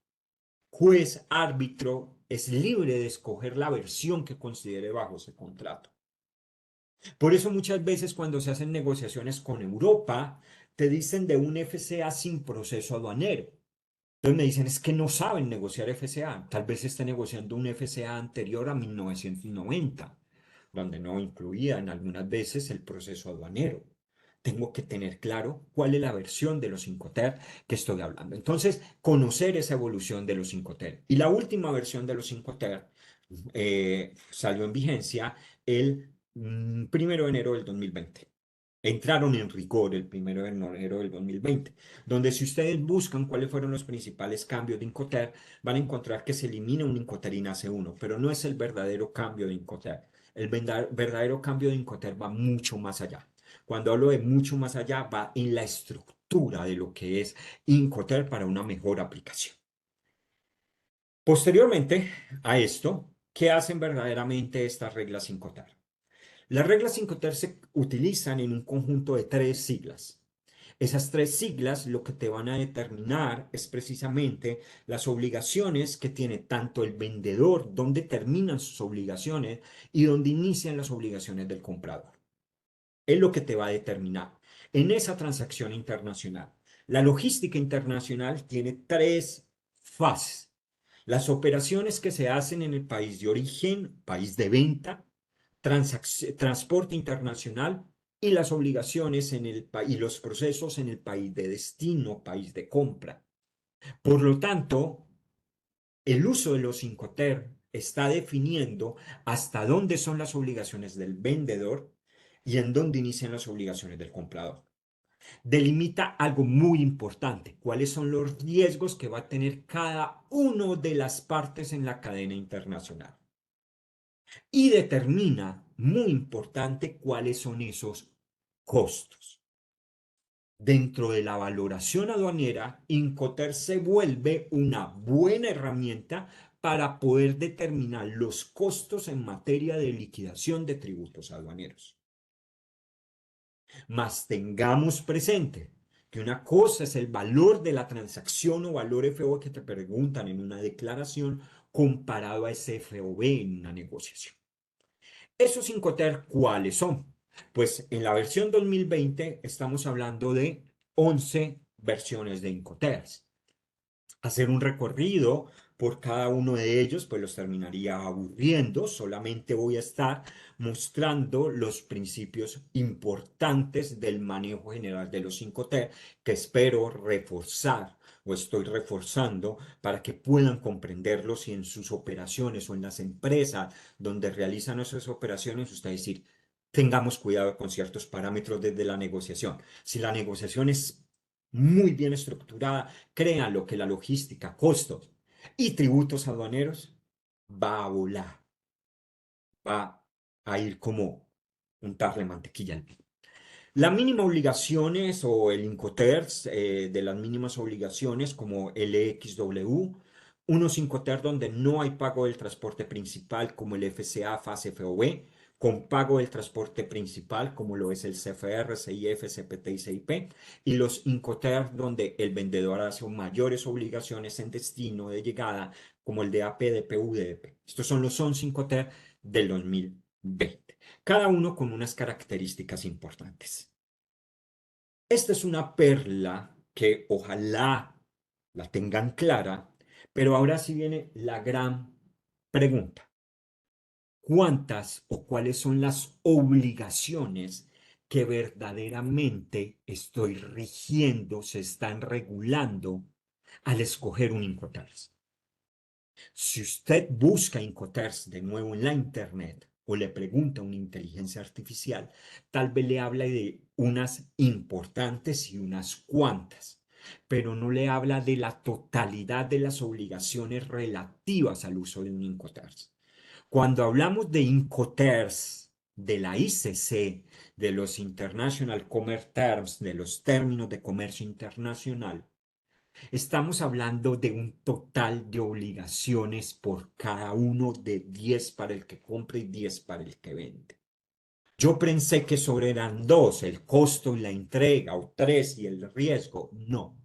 juez, árbitro es libre de escoger la versión que considere bajo ese contrato. Por eso muchas veces cuando se hacen negociaciones con Europa, te dicen de un FCA sin proceso aduanero. Entonces me dicen, es que no saben negociar FCA. Tal vez esté negociando un FCA anterior a 1990, donde no incluían algunas veces el proceso aduanero. Tengo que tener claro cuál es la versión de los Incoterms que estoy hablando. Entonces, conocer esa evolución de los Incoterms. Y la última versión de los Incoterms salió en vigencia el 1 de enero del 2020. Entraron en rigor el 1 de enero del 2020, donde si ustedes buscan cuáles fueron los principales cambios de Incoterms, van a encontrar que se elimina un Incoterms y nace uno, pero no es el verdadero cambio de Incoterms. El verdadero cambio de Incoterms va mucho más allá. Cuando hablo de mucho más allá, va en la estructura de lo que es Incoterms para una mejor aplicación. Posteriormente a esto, ¿qué hacen verdaderamente estas reglas Incoterms? Las reglas Incoterms se utilizan en un conjunto de 3 siglas. Esas 3 siglas lo que te van a determinar es precisamente las obligaciones que tiene tanto el vendedor, dónde terminan sus obligaciones y dónde inician las obligaciones del comprador. Es lo que te va a determinar en esa transacción internacional. La logística internacional tiene 3 fases. Las operaciones que se hacen en el país de origen, país de venta, transporte internacional y las obligaciones y los procesos en el país de destino, país de compra. Por lo tanto, el uso de los Incoterms está definiendo hasta dónde son las obligaciones del vendedor y en dónde inician las obligaciones del comprador. Delimita algo muy importante, cuáles son los riesgos que va a tener cada una de las partes en la cadena internacional. Y determina, muy importante, cuáles son esos costos. Dentro de la valoración aduanera, Incoterms se vuelve una buena herramienta para poder determinar los costos en materia de liquidación de tributos aduaneros. Mas tengamos presente que una cosa es el valor de la transacción o valor FOB que te preguntan en una declaración comparado a ese FOB en una negociación. Esos Incoterms, ¿cuáles son? Pues en la versión 2020 estamos hablando de 11 versiones de Incoterms. Hacer un recorrido por cada uno de ellos, pues los terminaría aburriendo. Solamente voy a estar mostrando los principios importantes del manejo general de los Incoterms que espero reforzar o estoy reforzando para que puedan comprenderlos y en sus operaciones o en las empresas donde realizan esas operaciones, ustedes decir, tengamos cuidado con ciertos parámetros desde la negociación. Si la negociación es muy bien estructurada, créanlo que la logística, costos y tributos aduaneros va a volar, va a ir como untarle mantequilla al vino. La mínima obligaciones o el Incoterms de las mínimas obligaciones como el EXW, unos Incoterms donde no hay pago del transporte principal como el FCA, FAS, FOB, con pago del transporte principal, como lo es el CFR, CIF, CPT y CIP, y los Incoterms, donde el vendedor hace mayores obligaciones en destino de llegada, como el de APDP, UDP. Estos son los 11 Incoterms del 2020, cada uno con unas características importantes. Esta es una perla que ojalá la tengan clara, pero ahora sí viene la gran pregunta. ¿Cuántas o cuáles son las obligaciones que verdaderamente estoy rigiendo, se están regulando al escoger un Incoterms? Si usted busca Incoterms de nuevo en la internet o le pregunta a una inteligencia artificial, tal vez le habla de unas importantes y unas cuantas, pero no le habla de la totalidad de las obligaciones relativas al uso de un Incoterms. Cuando hablamos de Incoterms, de la ICC, de los International Commerce Terms, de los términos de comercio internacional, estamos hablando de un total de obligaciones por cada uno de 10 para el que compra y 10 para el que vende. Yo pensé que sobre eran dos, el costo y la entrega, o tres y el riesgo. No.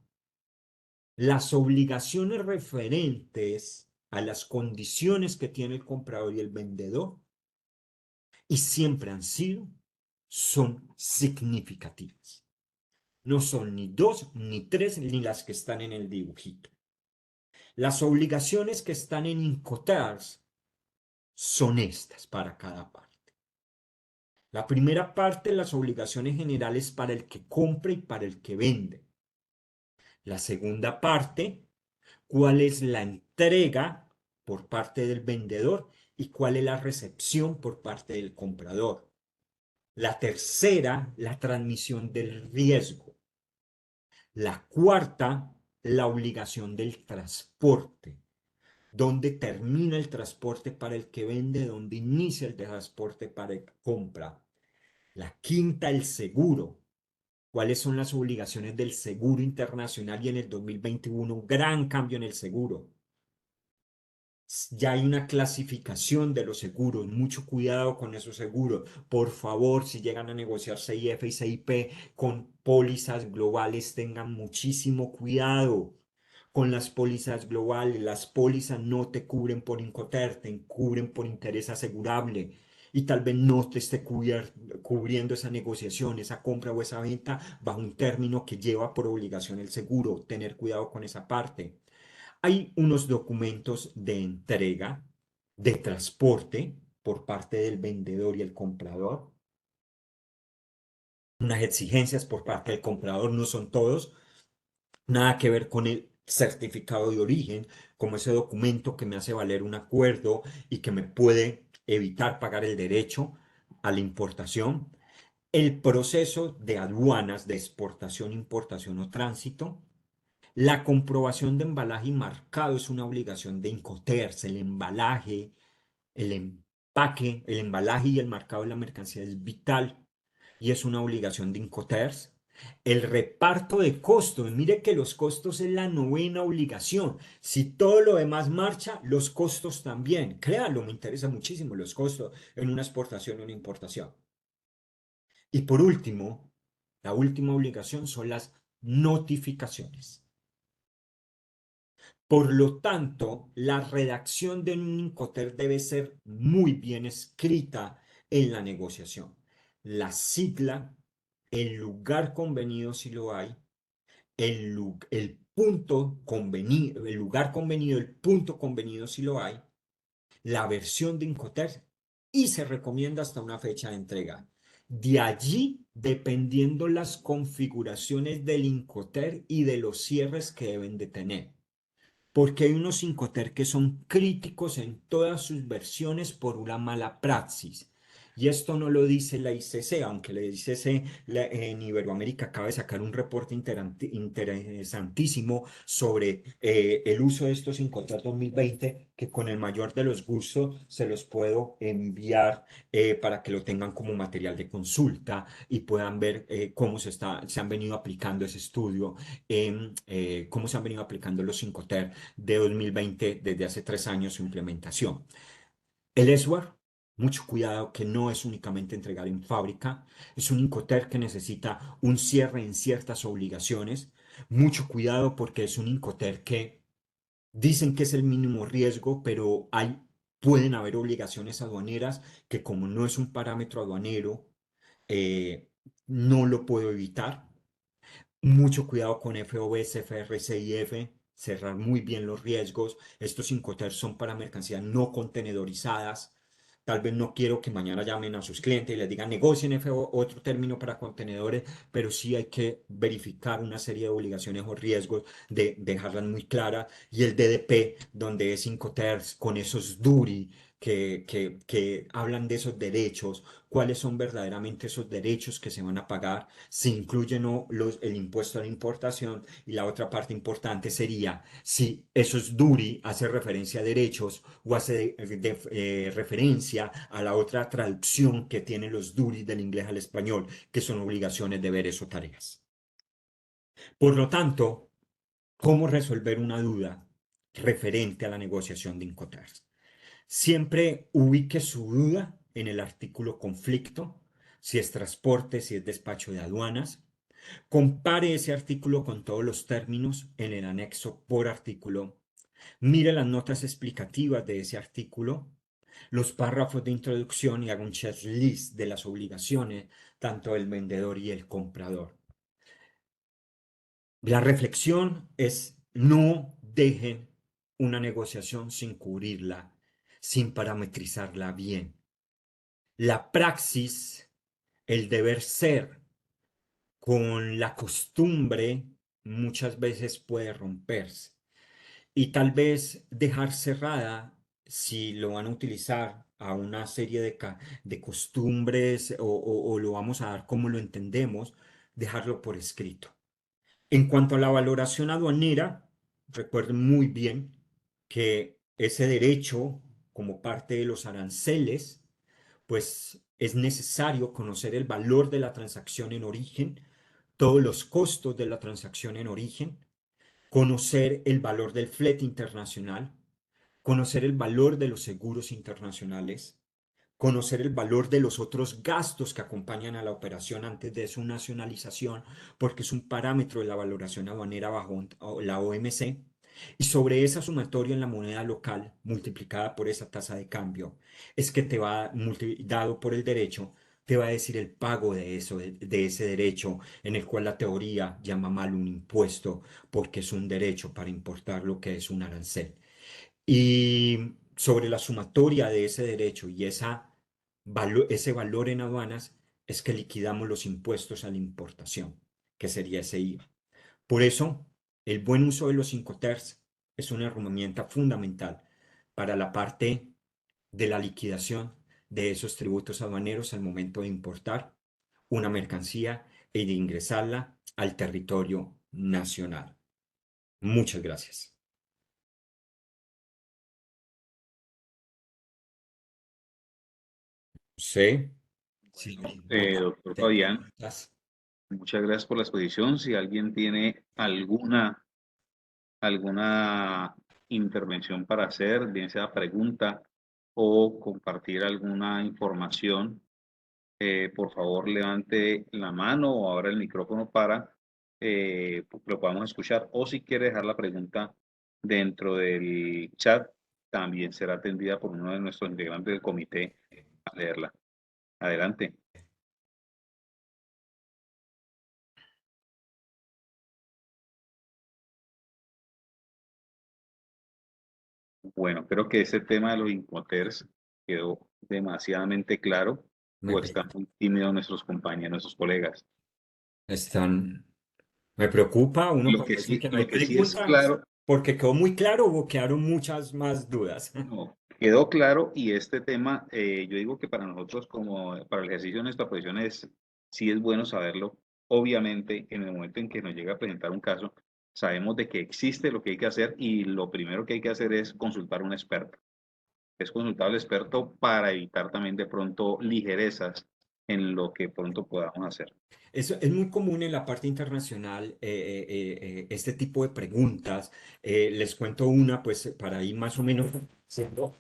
Las obligaciones referentes a las condiciones que tiene el comprador y el vendedor, y siempre han sido, son significativas. No son ni dos, ni tres, ni las que están en el dibujito. Las obligaciones que están en Incoterms son estas para cada parte. La primera parte, las obligaciones generales para el que compra y para el que vende. La segunda parte, cuál es la entrega por parte del vendedor y cuál es la recepción por parte del comprador. La tercera, la transmisión del riesgo. La cuarta, la obligación del transporte. ¿Dónde termina el transporte para el que vende? ¿Dónde inicia el transporte para el que compra? La quinta, el seguro. ¿Cuáles son las obligaciones del seguro internacional? Y en el 2021, un gran cambio en el seguro. Ya hay una clasificación de los seguros, mucho cuidado con esos seguros. Por favor, si llegan a negociar CIF y CIP con pólizas globales, tengan muchísimo cuidado con las pólizas globales. Las pólizas no te cubren por Incoterm, te cubren por interés asegurable. Y tal vez no te esté cubriendo esa negociación, esa compra o esa venta bajo un término que lleva por obligación el seguro. Tener cuidado con esa parte. Hay unos documentos de entrega, de transporte por parte del vendedor y el comprador, unas exigencias por parte del comprador, no son todos, nada que ver con el certificado de origen, como ese documento que me hace valer un acuerdo y que me puede evitar pagar el derecho a la importación, el proceso de aduanas de exportación, importación o tránsito. La comprobación de embalaje y marcado es una obligación de Incoterms. El embalaje, el empaque, el embalaje y el marcado de la mercancía es vital y es una obligación de Incoterms. El reparto de costos, mire que los costos es la novena obligación. Si todo lo demás marcha, los costos también. Créanlo, me interesa muchísimo los costos en una exportación o una importación. Y por último, la última obligación son las notificaciones. Por lo tanto, la redacción de un Incoterm debe ser muy bien escrita en la negociación. La sigla, el lugar convenido si lo hay, el punto convenido, el lugar convenido, el punto convenido si lo hay, la versión de Incoterm y se recomienda hasta una fecha de entrega. De allí, dependiendo las configuraciones del Incoterm y de los cierres que deben de tener, porque hay unos Incoterm que son críticos en todas sus versiones por una mala praxis. Y esto no lo dice la ICC, aunque la ICC en Iberoamérica acaba de sacar un reporte interesantísimo sobre el uso de estos Incoterm 2020, que con el mayor de los gustos se los puedo enviar para que lo tengan como material de consulta y puedan ver cómo se han venido aplicando ese estudio, cómo se han venido aplicando los Incoterm de 2020 desde hace 3 años su implementación. El ESWAR Mucho cuidado que no es únicamente entregar en fábrica, es un Incoterm que necesita un cierre en ciertas obligaciones. Mucho cuidado porque es un Incoterm que dicen que es el mínimo riesgo, pero pueden haber obligaciones aduaneras que como no es un parámetro aduanero, eh, no lo puedo evitar. Mucho cuidado con FOBs, FRC y F, cerrar muy bien los riesgos. Estos Incoterms son para mercancías no contenedorizadas. Tal vez no quiero que mañana llamen a sus clientes y les digan negocien FO, otro término para contenedores, pero sí hay que verificar una serie de obligaciones o riesgos, de dejarlas muy claras. Y el DDP, donde es Incoterms con esos DURI que hablan de esos derechos, cuáles son verdaderamente esos derechos que se van a pagar, si incluyen o el impuesto a la importación, y la otra parte importante sería si esos DURI hace referencia a derechos o hace referencia a la otra traducción que tienen los DURI del inglés al español, que son obligaciones, deberes o tareas. Por lo tanto, ¿cómo resolver una duda referente a la negociación de Incoterms? Siempre ubique su duda en el artículo conflicto, si es transporte, si es despacho de aduanas. Compare ese artículo con todos los términos en el anexo por artículo. Mire las notas explicativas de ese artículo, los párrafos de introducción y haga un checklist de las obligaciones, tanto del vendedor y el comprador. La reflexión es: no dejen una negociación sin cubrirla, sin parametrizarla bien. La praxis, el deber ser, con la costumbre muchas veces puede romperse, y tal vez dejar cerrada, si lo van a utilizar a una serie de costumbres o lo vamos a dar como lo entendemos, dejarlo por escrito. En cuanto a la valoración aduanera, recuerden muy bien que ese derecho, como parte de los aranceles, pues es necesario conocer el valor de la transacción en origen, todos los costos de la transacción en origen, conocer el valor del flete internacional, conocer el valor de los seguros internacionales, conocer el valor de los otros gastos que acompañan a la operación antes de su nacionalización, porque es un parámetro de la valoración aduanera bajo la OMC, y sobre esa sumatoria en la moneda local multiplicada por esa tasa de cambio, es que te va, dado por el derecho, te va a decir el pago de eso, de ese derecho, en el cual la teoría llama mal un impuesto, porque es un derecho para importar lo que es un arancel. Y sobre la sumatoria de ese derecho y ese valor en aduanas, es que liquidamos los impuestos a la importación, que sería ese IVA. Por eso, el buen uso de los Incoterms es una herramienta fundamental para la parte de la liquidación de esos tributos aduaneros al momento de importar una mercancía y de ingresarla al territorio nacional. Muchas gracias. Sí. Sí, Bueno, Boca, doctor ¿te Fabián, preguntas? muchas gracias por la exposición. Si alguien tiene alguna intervención para hacer, bien sea pregunta o compartir alguna información, por favor levante la mano o abra el micrófono para lo podamos escuchar. O si quiere dejar la pregunta dentro del chat, también será atendida por uno de nuestros integrantes del comité a leerla. Adelante. Bueno, creo que ese tema de los Incoterms quedó demasiadamente claro, Me, o pre- están muy tímidos nuestros compañeros, nuestros colegas. están, me preocupa uno cuando dice que no hay Lo que sí es preguntas, claro, porque quedó muy claro o quedaron muchas más dudas. no, quedó claro, y este tema, yo digo que para nosotros como para el ejercicio de nuestra profesión sí es bueno saberlo. Obviamente, en el momento en que nos llega a presentar un caso, sabemos de que existe lo que hay que hacer, y lo primero que hay que hacer es consultar a un experto. Es consultar al experto para evitar también de pronto ligerezas en lo que pronto podamos hacer. Eso es muy común en la parte internacional, este tipo de preguntas. Les cuento una, pues para ir más o menos haciendo.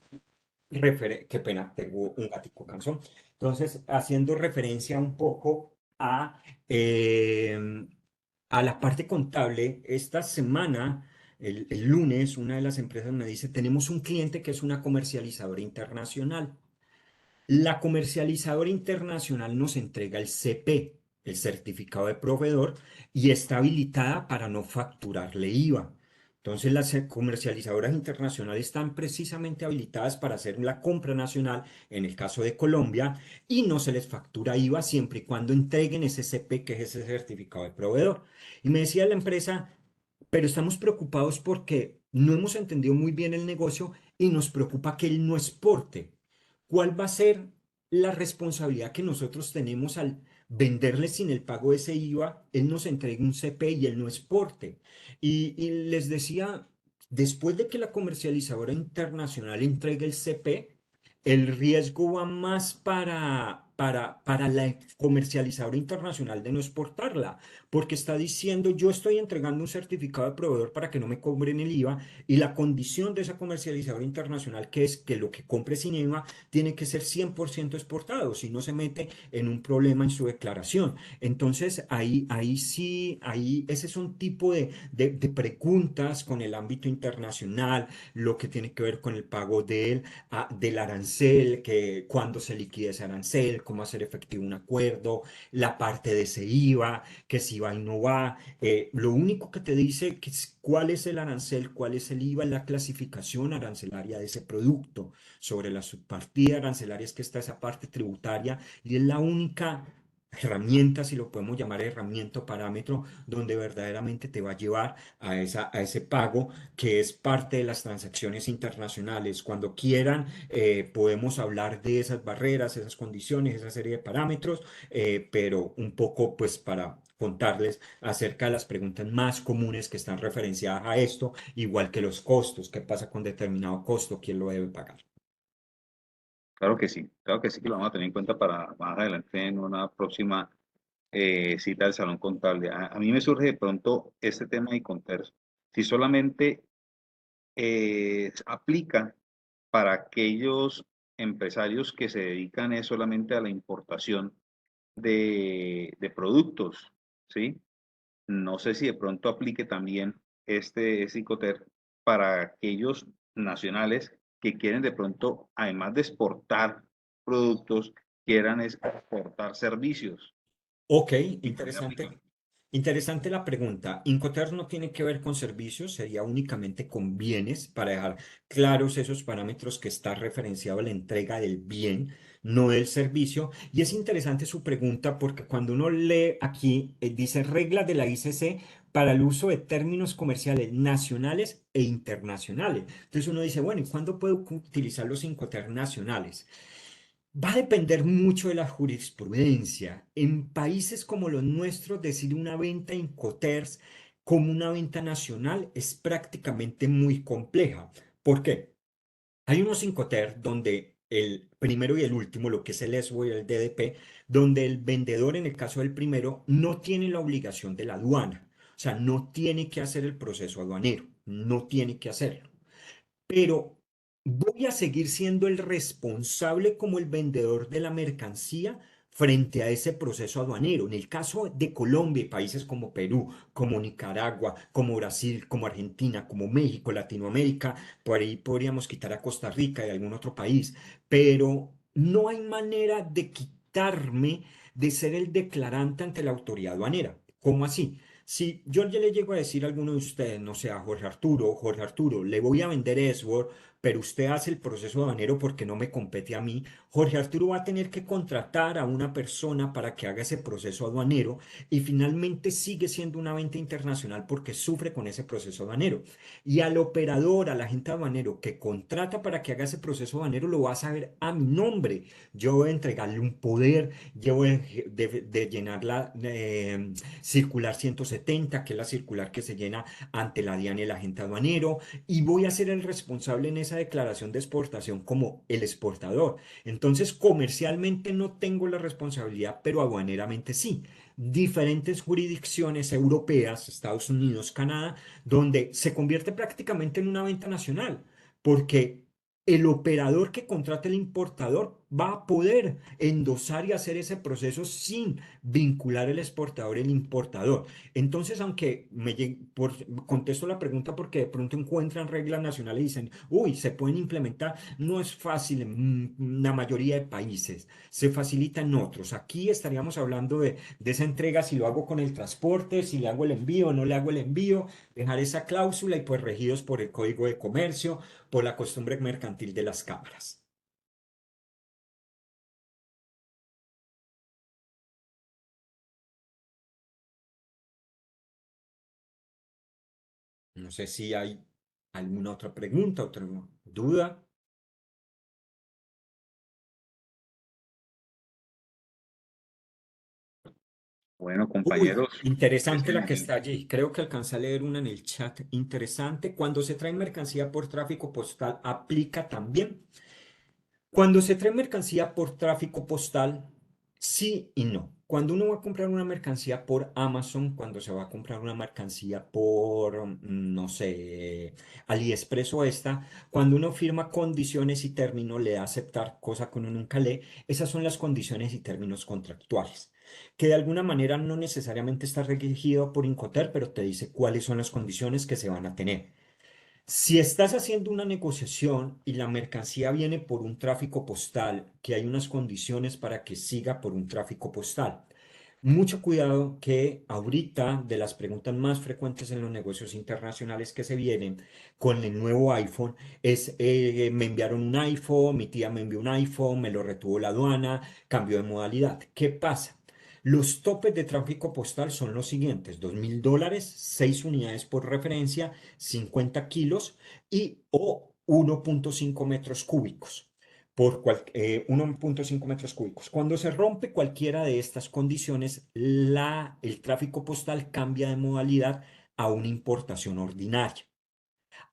qué pena, tengo un gatico cansón. Entonces, haciendo referencia un poco eh, a la parte contable, esta semana, el lunes, una de las empresas me dice, tenemos un cliente que es una comercializadora internacional. La comercializadora internacional nos entrega el CP, el certificado de proveedor, y está habilitada para no facturarle IVA. Entonces, las comercializadoras internacionales están precisamente habilitadas para hacer la compra nacional, en el caso de Colombia, y no se les factura IVA siempre y cuando entreguen ese CP, que es ese certificado de proveedor. Y me decía la empresa, pero estamos preocupados porque no hemos entendido muy bien el negocio y nos preocupa que él no exporte. ¿Cuál va a ser la responsabilidad que nosotros tenemos al venderle sin el pago de ese IVA? Él nos entrega un CP y él no exporte. Y les decía, después de que la comercializadora internacional entregue el CP, el riesgo va más para la comercializadora internacional de no exportarla, porque está diciendo, yo estoy entregando un certificado de proveedor para que no me cobren el IVA, y la condición de esa comercializadora internacional, que es que lo que compre sin IVA tiene que ser 100% exportado, si no se mete en un problema en su declaración. Entonces, ahí sí, ahí ese es un tipo de preguntas con el ámbito internacional, lo que tiene que ver con el pago del arancel, que cuándo se liquida ese arancel, cómo hacer efectivo un acuerdo, la parte de ese IVA, que si va y no va. Lo único que te dice que cuál es el arancel, cuál es el IVA, la clasificación arancelaria de ese producto. Sobre la subpartida arancelaria es que está esa parte tributaria, y es la única herramienta, si lo podemos llamar herramienta o parámetro, donde verdaderamente te va a llevar a ese pago, que es parte de las transacciones internacionales. Cuando quieran, podemos hablar de esas barreras, esas condiciones, esa serie de parámetros, pero un poco pues para contarles acerca de las preguntas más comunes que están referenciadas a esto, igual que los costos, qué pasa con determinado costo, quién lo debe pagar. Claro que sí que lo vamos a tener en cuenta para más adelante en una próxima cita del salón contable. A mí me surge de pronto este tema de Conter. Si solamente aplica para aquellos empresarios que se dedican es solamente a la importación de productos, ¿sí? No sé si de pronto aplique también este Icoter para aquellos nacionales que quieren de pronto, además de exportar productos, quieran exportar servicios. Ok, Y también aplica. interesante. Interesante la pregunta. Incoterms no tiene que ver con servicios, sería únicamente con bienes, para dejar claros esos parámetros que está referenciado a la entrega del bien, no del servicio. Y es interesante su pregunta porque cuando uno lee aquí, dice reglas de la ICC para el uso de términos comerciales nacionales e internacionales. Entonces uno dice, bueno, ¿y cuándo puedo utilizar los Incoterms nacionales? Va a depender mucho de la jurisprudencia. En países como los nuestros, decir una venta Incoterms como una venta nacional es prácticamente muy compleja. ¿Por qué? Hay unos Incoterms donde el primero y el último, lo que es el ESBO y el DDP, donde el vendedor, en el caso del primero, no tiene la obligación de la aduana. O sea, no tiene que hacer el proceso aduanero, no tiene que hacerlo, pero voy a seguir siendo el responsable como el vendedor de la mercancía frente a ese proceso aduanero. En el caso de Colombia y países como Perú, como Nicaragua, como Brasil, como Argentina, como México, Latinoamérica, por ahí podríamos quitar a Costa Rica y algún otro país, pero no hay manera de quitarme de ser el declarante ante la autoridad aduanera. ¿Cómo así? Si yo ya le llego a decir a alguno de ustedes, no sé, a Jorge Arturo, le voy a vender Sword, pero usted hace el proceso aduanero porque no me compete a mí, Jorge Arturo va a tener que contratar a una persona para que haga ese proceso aduanero, y finalmente sigue siendo una venta internacional porque sufre con ese proceso aduanero. Y al operador, al agente aduanero que contrata para que haga ese proceso aduanero, lo va a saber a mi nombre. Yo voy a entregarle un poder, yo voy de llenar la circular 170, que es la circular que se llena ante la DIAN y el agente aduanero, y voy a ser el responsable en esa declaración de exportación como el exportador. Entonces, comercialmente no tengo la responsabilidad, pero aduaneramente sí. Diferentes jurisdicciones europeas, Estados Unidos, Canadá, donde se convierte prácticamente en una venta nacional, porque el operador que contrate el importador va a poder endosar y hacer ese proceso sin vincular el exportador y el importador. Entonces, aunque contesto la pregunta porque de pronto encuentran reglas nacionales y dicen, uy, se pueden implementar, no es fácil en la mayoría de países, se facilita en otros. Aquí estaríamos hablando de esa entrega, si lo hago con el transporte, si le hago el envío o no le hago el envío, dejar esa cláusula y pues regidos por el Código de Comercio, por la costumbre mercantil de las cámaras. No sé si hay alguna otra pregunta, otra duda. Bueno, Uy, compañeros, interesante la que ese- está allí. Creo que alcancé a leer una en el chat. Interesante. Cuando se trae mercancía por tráfico postal, aplica también. Cuando se trae mercancía por tráfico postal, sí y no. Cuando uno va a comprar una mercancía por Amazon, cuando se va a comprar una mercancía por, no sé, AliExpress o esta, cuando uno firma condiciones y términos, le da a aceptar, cosa que uno nunca lee, esas son las condiciones y términos contractuales, que de alguna manera no necesariamente está regido por Incoterm, pero te dice cuáles son las condiciones que se van a tener. Si estás haciendo una negociación y la mercancía viene por un tráfico postal, que hay unas condiciones para que siga por un tráfico postal. Mucho cuidado que ahorita de las preguntas más frecuentes en los negocios internacionales que se vienen con el nuevo iPhone es me enviaron un iPhone, mi tía me envió un iPhone, me lo retuvo la aduana, cambio de modalidad. ¿Qué pasa? Los topes de tráfico postal son los siguientes: $2.000, 6 unidades por referencia, 50 kilos y o 1.5 metros cúbicos. 1.5 metros cúbicos. Cuando se rompe cualquiera de estas condiciones, el tráfico postal cambia de modalidad a una importación ordinaria.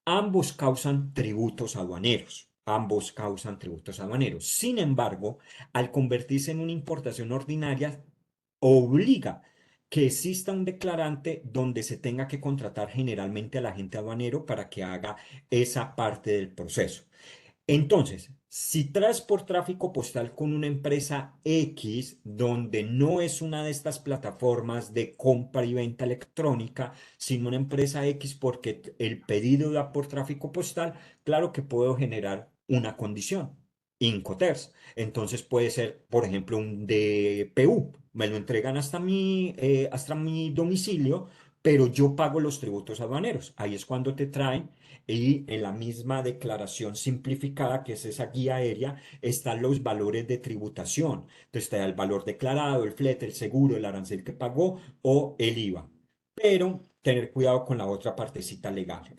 Ambos causan tributos aduaneros. Ambos causan tributos aduaneros. Sin embargo, al convertirse en una importación ordinaria, obliga que exista un declarante donde se tenga que contratar generalmente al agente aduanero para que haga esa parte del proceso. Entonces, si traes por tráfico postal con una empresa X, donde no es una de estas plataformas de compra y venta electrónica, sino una empresa X porque el pedido da por tráfico postal, claro que puedo generar una condición, Incoterms. Entonces puede ser, por ejemplo, un DPU. Me lo entregan hasta mi domicilio, pero yo pago los tributos aduaneros. Ahí es cuando te traen y en la misma declaración simplificada, que es esa guía aérea, están los valores de tributación. Entonces está el valor declarado, el flete, el seguro, el arancel que pagó o el IVA. Pero tener cuidado con la otra partecita legal,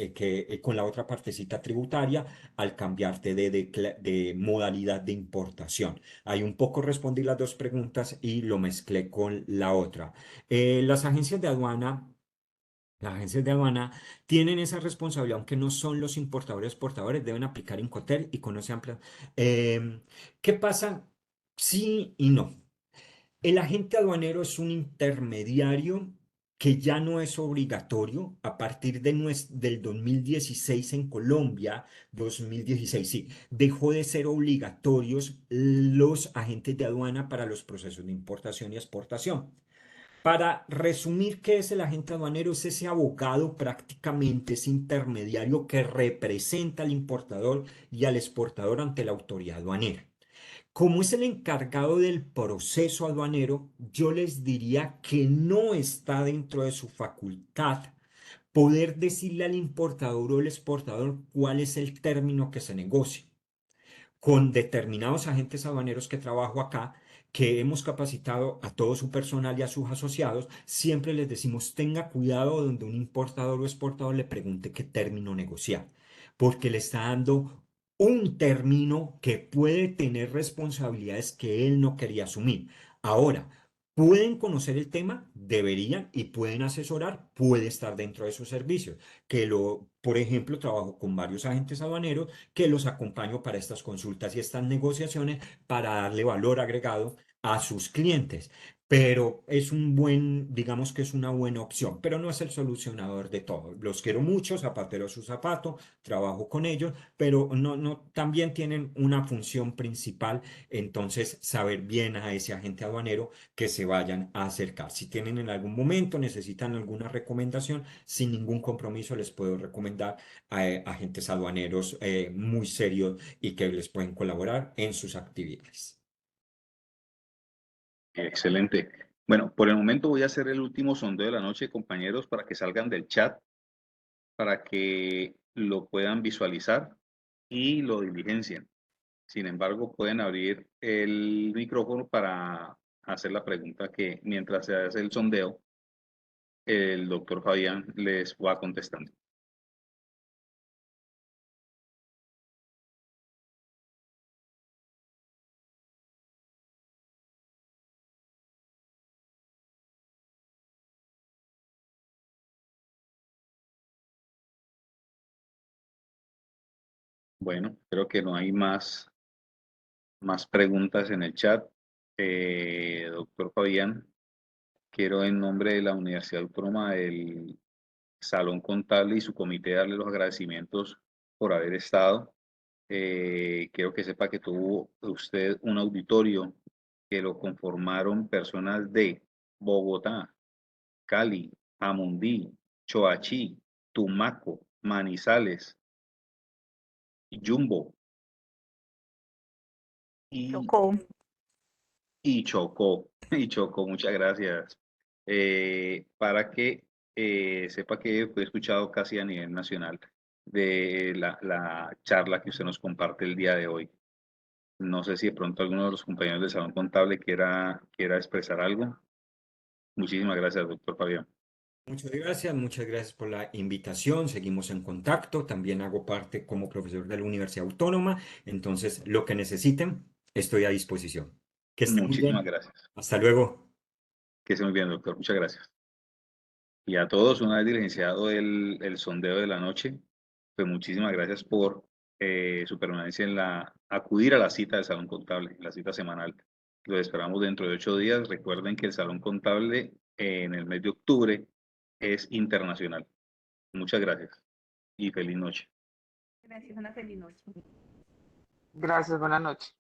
con la otra partecita tributaria al cambiarte de modalidad de importación. Ahí un poco respondí las dos preguntas y lo mezclé con la otra. Las agencias de aduana las agencias de aduana tienen esa responsabilidad, aunque no son los importadores exportadores, deben aplicar Incoterm y conoce amplia. ¿Qué pasa? Sí y no. El agente aduanero es un intermediario que ya no es obligatorio a partir del 2016 en Colombia, 2016, sí, dejó de ser obligatorios los agentes de aduana para los procesos de importación y exportación. Para resumir, ¿qué es el agente aduanero? Es ese abogado prácticamente, ese intermediario que representa al importador y al exportador ante la autoridad aduanera. Como es el encargado del proceso aduanero, yo les diría que no está dentro de su facultad poder decirle al importador o al exportador cuál es el término que se negocia. Con determinados agentes aduaneros que trabajo acá, que hemos capacitado a todo su personal y a sus asociados, siempre les decimos: tenga cuidado donde un importador o exportador le pregunte qué término negociar, porque le está dando un término que puede tener responsabilidades que él no quería asumir. Ahora, pueden conocer el tema, deberían y pueden asesorar, puede estar dentro de sus servicios. Por ejemplo, trabajo con varios agentes aduaneros que los acompaño para estas consultas y estas negociaciones para darle valor agregado a sus clientes. pero es un buen, digamos que es una buena opción, pero no es el solucionador de todo. Los quiero mucho, zapatero a su zapato, trabajo con ellos, pero también tienen una función principal, entonces saber bien a ese agente aduanero que se vayan a acercar. Si tienen en algún momento, necesitan alguna recomendación, sin ningún compromiso les puedo recomendar a agentes aduaneros muy serios y que les pueden colaborar en sus actividades. Excelente. Bueno, por el momento voy a hacer el último sondeo de la noche, compañeros, para que salgan del chat, para que lo puedan visualizar y lo diligencien. Sin embargo, pueden abrir el micrófono para hacer la pregunta que mientras se hace el sondeo, el doctor Fabián les va contestando. Bueno, creo que no hay más preguntas en el chat. Doctor Fabián, quiero en nombre de la Universidad Autónoma del Salón Contable y su comité darle los agradecimientos por haber estado. Quiero que sepa que tuvo usted un auditorio que lo conformaron personas de Bogotá, Cali, Jamundí, Choachí, Tumaco, Manizales, Jumbo y, Chocó. y Chocó. Y Chocó, muchas gracias. Para que sepa que fue escuchado casi a nivel nacional de la charla que usted nos comparte el día de hoy. No sé si de pronto alguno de los compañeros del Salón Contable quiera expresar algo. Muchísimas gracias, doctor Fabián. Muchas gracias por la invitación. Seguimos en contacto. También hago parte como profesor de la Universidad Autónoma. Entonces, lo que necesiten, estoy a disposición. Que estén muy Muchísimas bien. gracias. Hasta luego. Que esté muy bien, doctor. Muchas gracias. Y a todos, una vez diligenciado el sondeo de la noche, pues muchísimas gracias por su permanencia acudir a la cita del Salón Contable, la cita semanal. Los esperamos dentro de 8 días. Recuerden que el Salón Contable en el mes de octubre es internacional. Muchas gracias y feliz noche. Gracias, una feliz noche. Gracias, buenas noches.